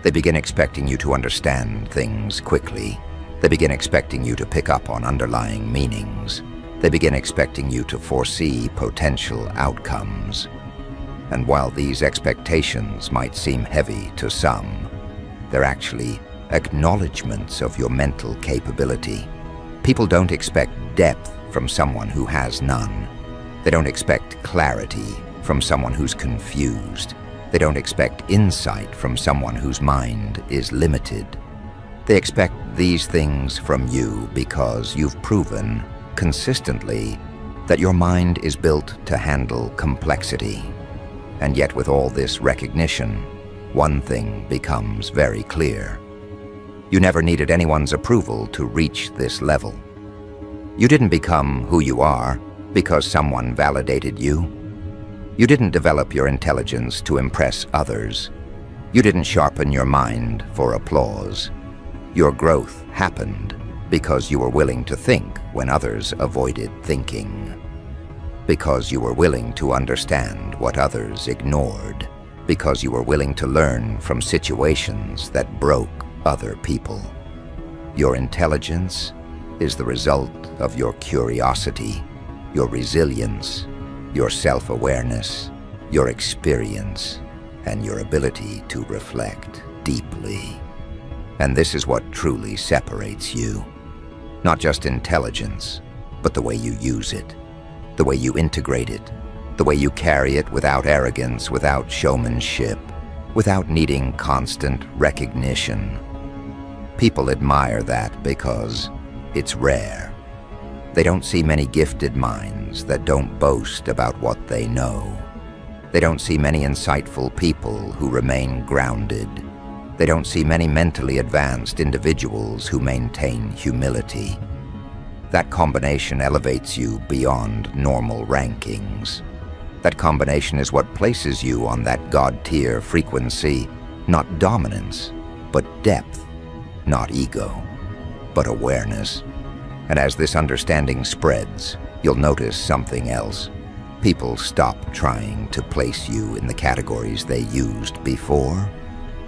They begin expecting you to understand things quickly. They begin expecting you to pick up on underlying meanings. They begin expecting you to foresee potential outcomes. And while these expectations might seem heavy to some, they're actually acknowledgments of your mental capability. People don't expect depth from someone who has none. They don't expect clarity from someone who's confused. They don't expect insight from someone whose mind is limited. They expect these things from you because you've proven consistently that your mind is built to handle complexity. And yet with all this recognition, one thing becomes very clear. You never needed anyone's approval to reach this level. You didn't become who you are because someone validated you. You didn't develop your intelligence to impress others. You didn't sharpen your mind for applause. Your growth happened because you were willing to think when others avoided thinking. Because you were willing to understand what others ignored. Because you were willing to learn from situations that broke other people. Your intelligence is the result of your curiosity, your resilience, your self-awareness, your experience, and your ability to reflect deeply. And this is what truly separates you. Not just intelligence, but the way you use it, the way you integrate it, the way you carry it without arrogance, without showmanship, without needing constant recognition. People admire that because it's rare. They don't see many gifted minds that don't boast about what they know. They don't see many insightful people who remain grounded. They don't see many mentally advanced individuals who maintain humility. That combination elevates you beyond normal rankings. That combination is what places you on that God-tier frequency, not dominance, but depth, not ego, but awareness. And as this understanding spreads, you'll notice something else. People stop trying to place you in the categories they used before.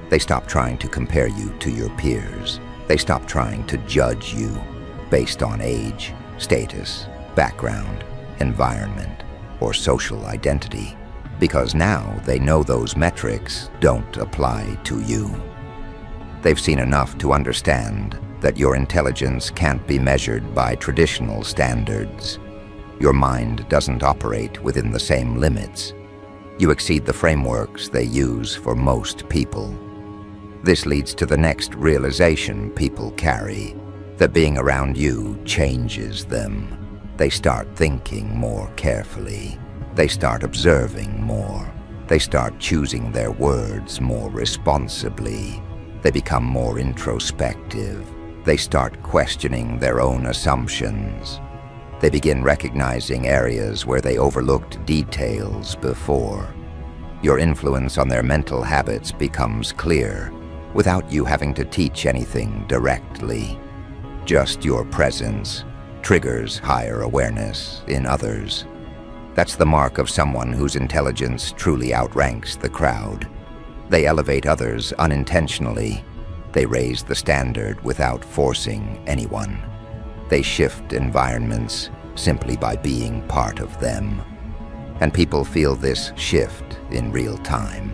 They stop trying to compare you to your peers. They stop trying to judge you based on age, status, background, environment, or social identity, because now they know those metrics don't apply to you. They've seen enough to understand that your intelligence can't be measured by traditional standards. Your mind doesn't operate within the same limits. You exceed the frameworks they use for most people. This leads to the next realization people carry, that being around you changes them. They start thinking more carefully. They start observing more. They start choosing their words more responsibly. They become more introspective. They start questioning their own assumptions. They begin recognizing areas where they overlooked details before. Your influence on their mental habits becomes clear without you having to teach anything directly. Just your presence triggers higher awareness in others. That's the mark of someone whose intelligence truly outranks the crowd. They elevate others unintentionally. They raise the standard without forcing anyone. They shift environments simply by being part of them. And people feel this shift in real time.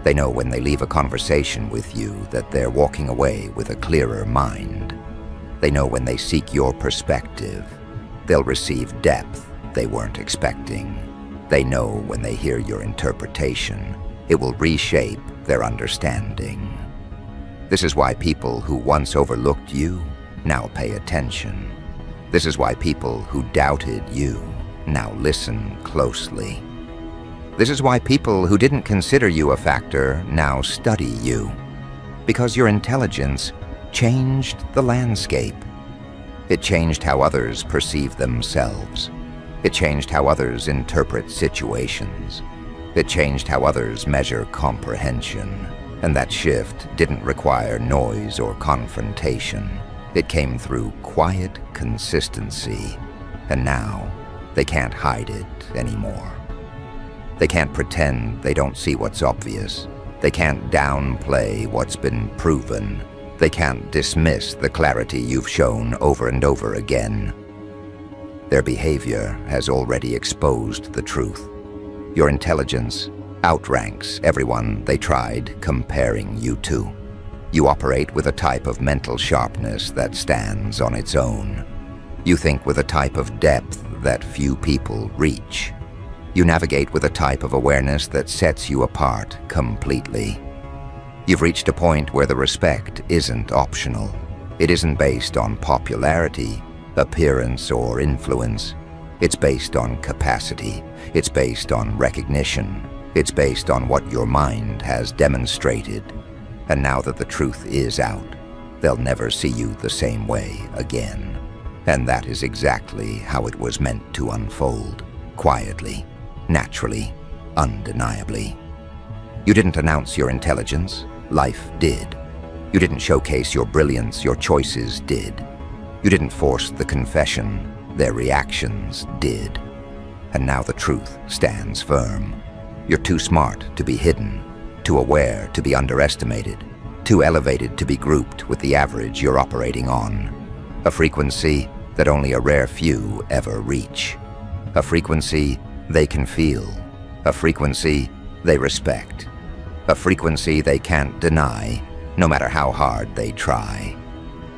They know when they leave a conversation with you that they're walking away with a clearer mind. They know when they seek your perspective, they'll receive depth they weren't expecting. They know when they hear your interpretation, it will reshape their understanding. This is why people who once overlooked you now pay attention. This is why people who doubted you now listen closely. This is why people who didn't consider you a factor now study you. Because your intelligence changed the landscape. It changed how others perceive themselves. It changed how others interpret situations. It changed how others measure comprehension. And that shift didn't require noise or confrontation. It came through quiet consistency. And now, they can't hide it anymore. They can't pretend they don't see what's obvious. They can't downplay what's been proven. They can't dismiss the clarity you've shown over and over again. Their behavior has already exposed the truth. Your intelligence outranks everyone they tried comparing you to. You operate with a type of mental sharpness that stands on its own. You think with a type of depth that few people reach. You navigate with a type of awareness that sets you apart completely. You've reached a point where the respect isn't optional. It isn't based on popularity, appearance, or influence. It's based on capacity. It's based on recognition. It's based on what your mind has demonstrated. And now that the truth is out, they'll never see you the same way again. And that is exactly how it was meant to unfold. Quietly, naturally, undeniably. You didn't announce your intelligence. Life did. You didn't showcase your brilliance. Your choices did. You didn't force the confession. Their reactions did. And now the truth stands firm. You're too smart to be hidden, too aware to be underestimated, too elevated to be grouped with the average you're operating on. A frequency that only a rare few ever reach. A frequency they can feel. A frequency they respect. A frequency they can't deny, no matter how hard they try.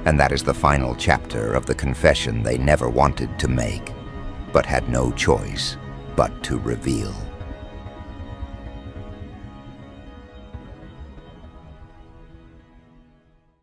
And that is the final chapter of the confession they never wanted to make, but had no choice but to reveal.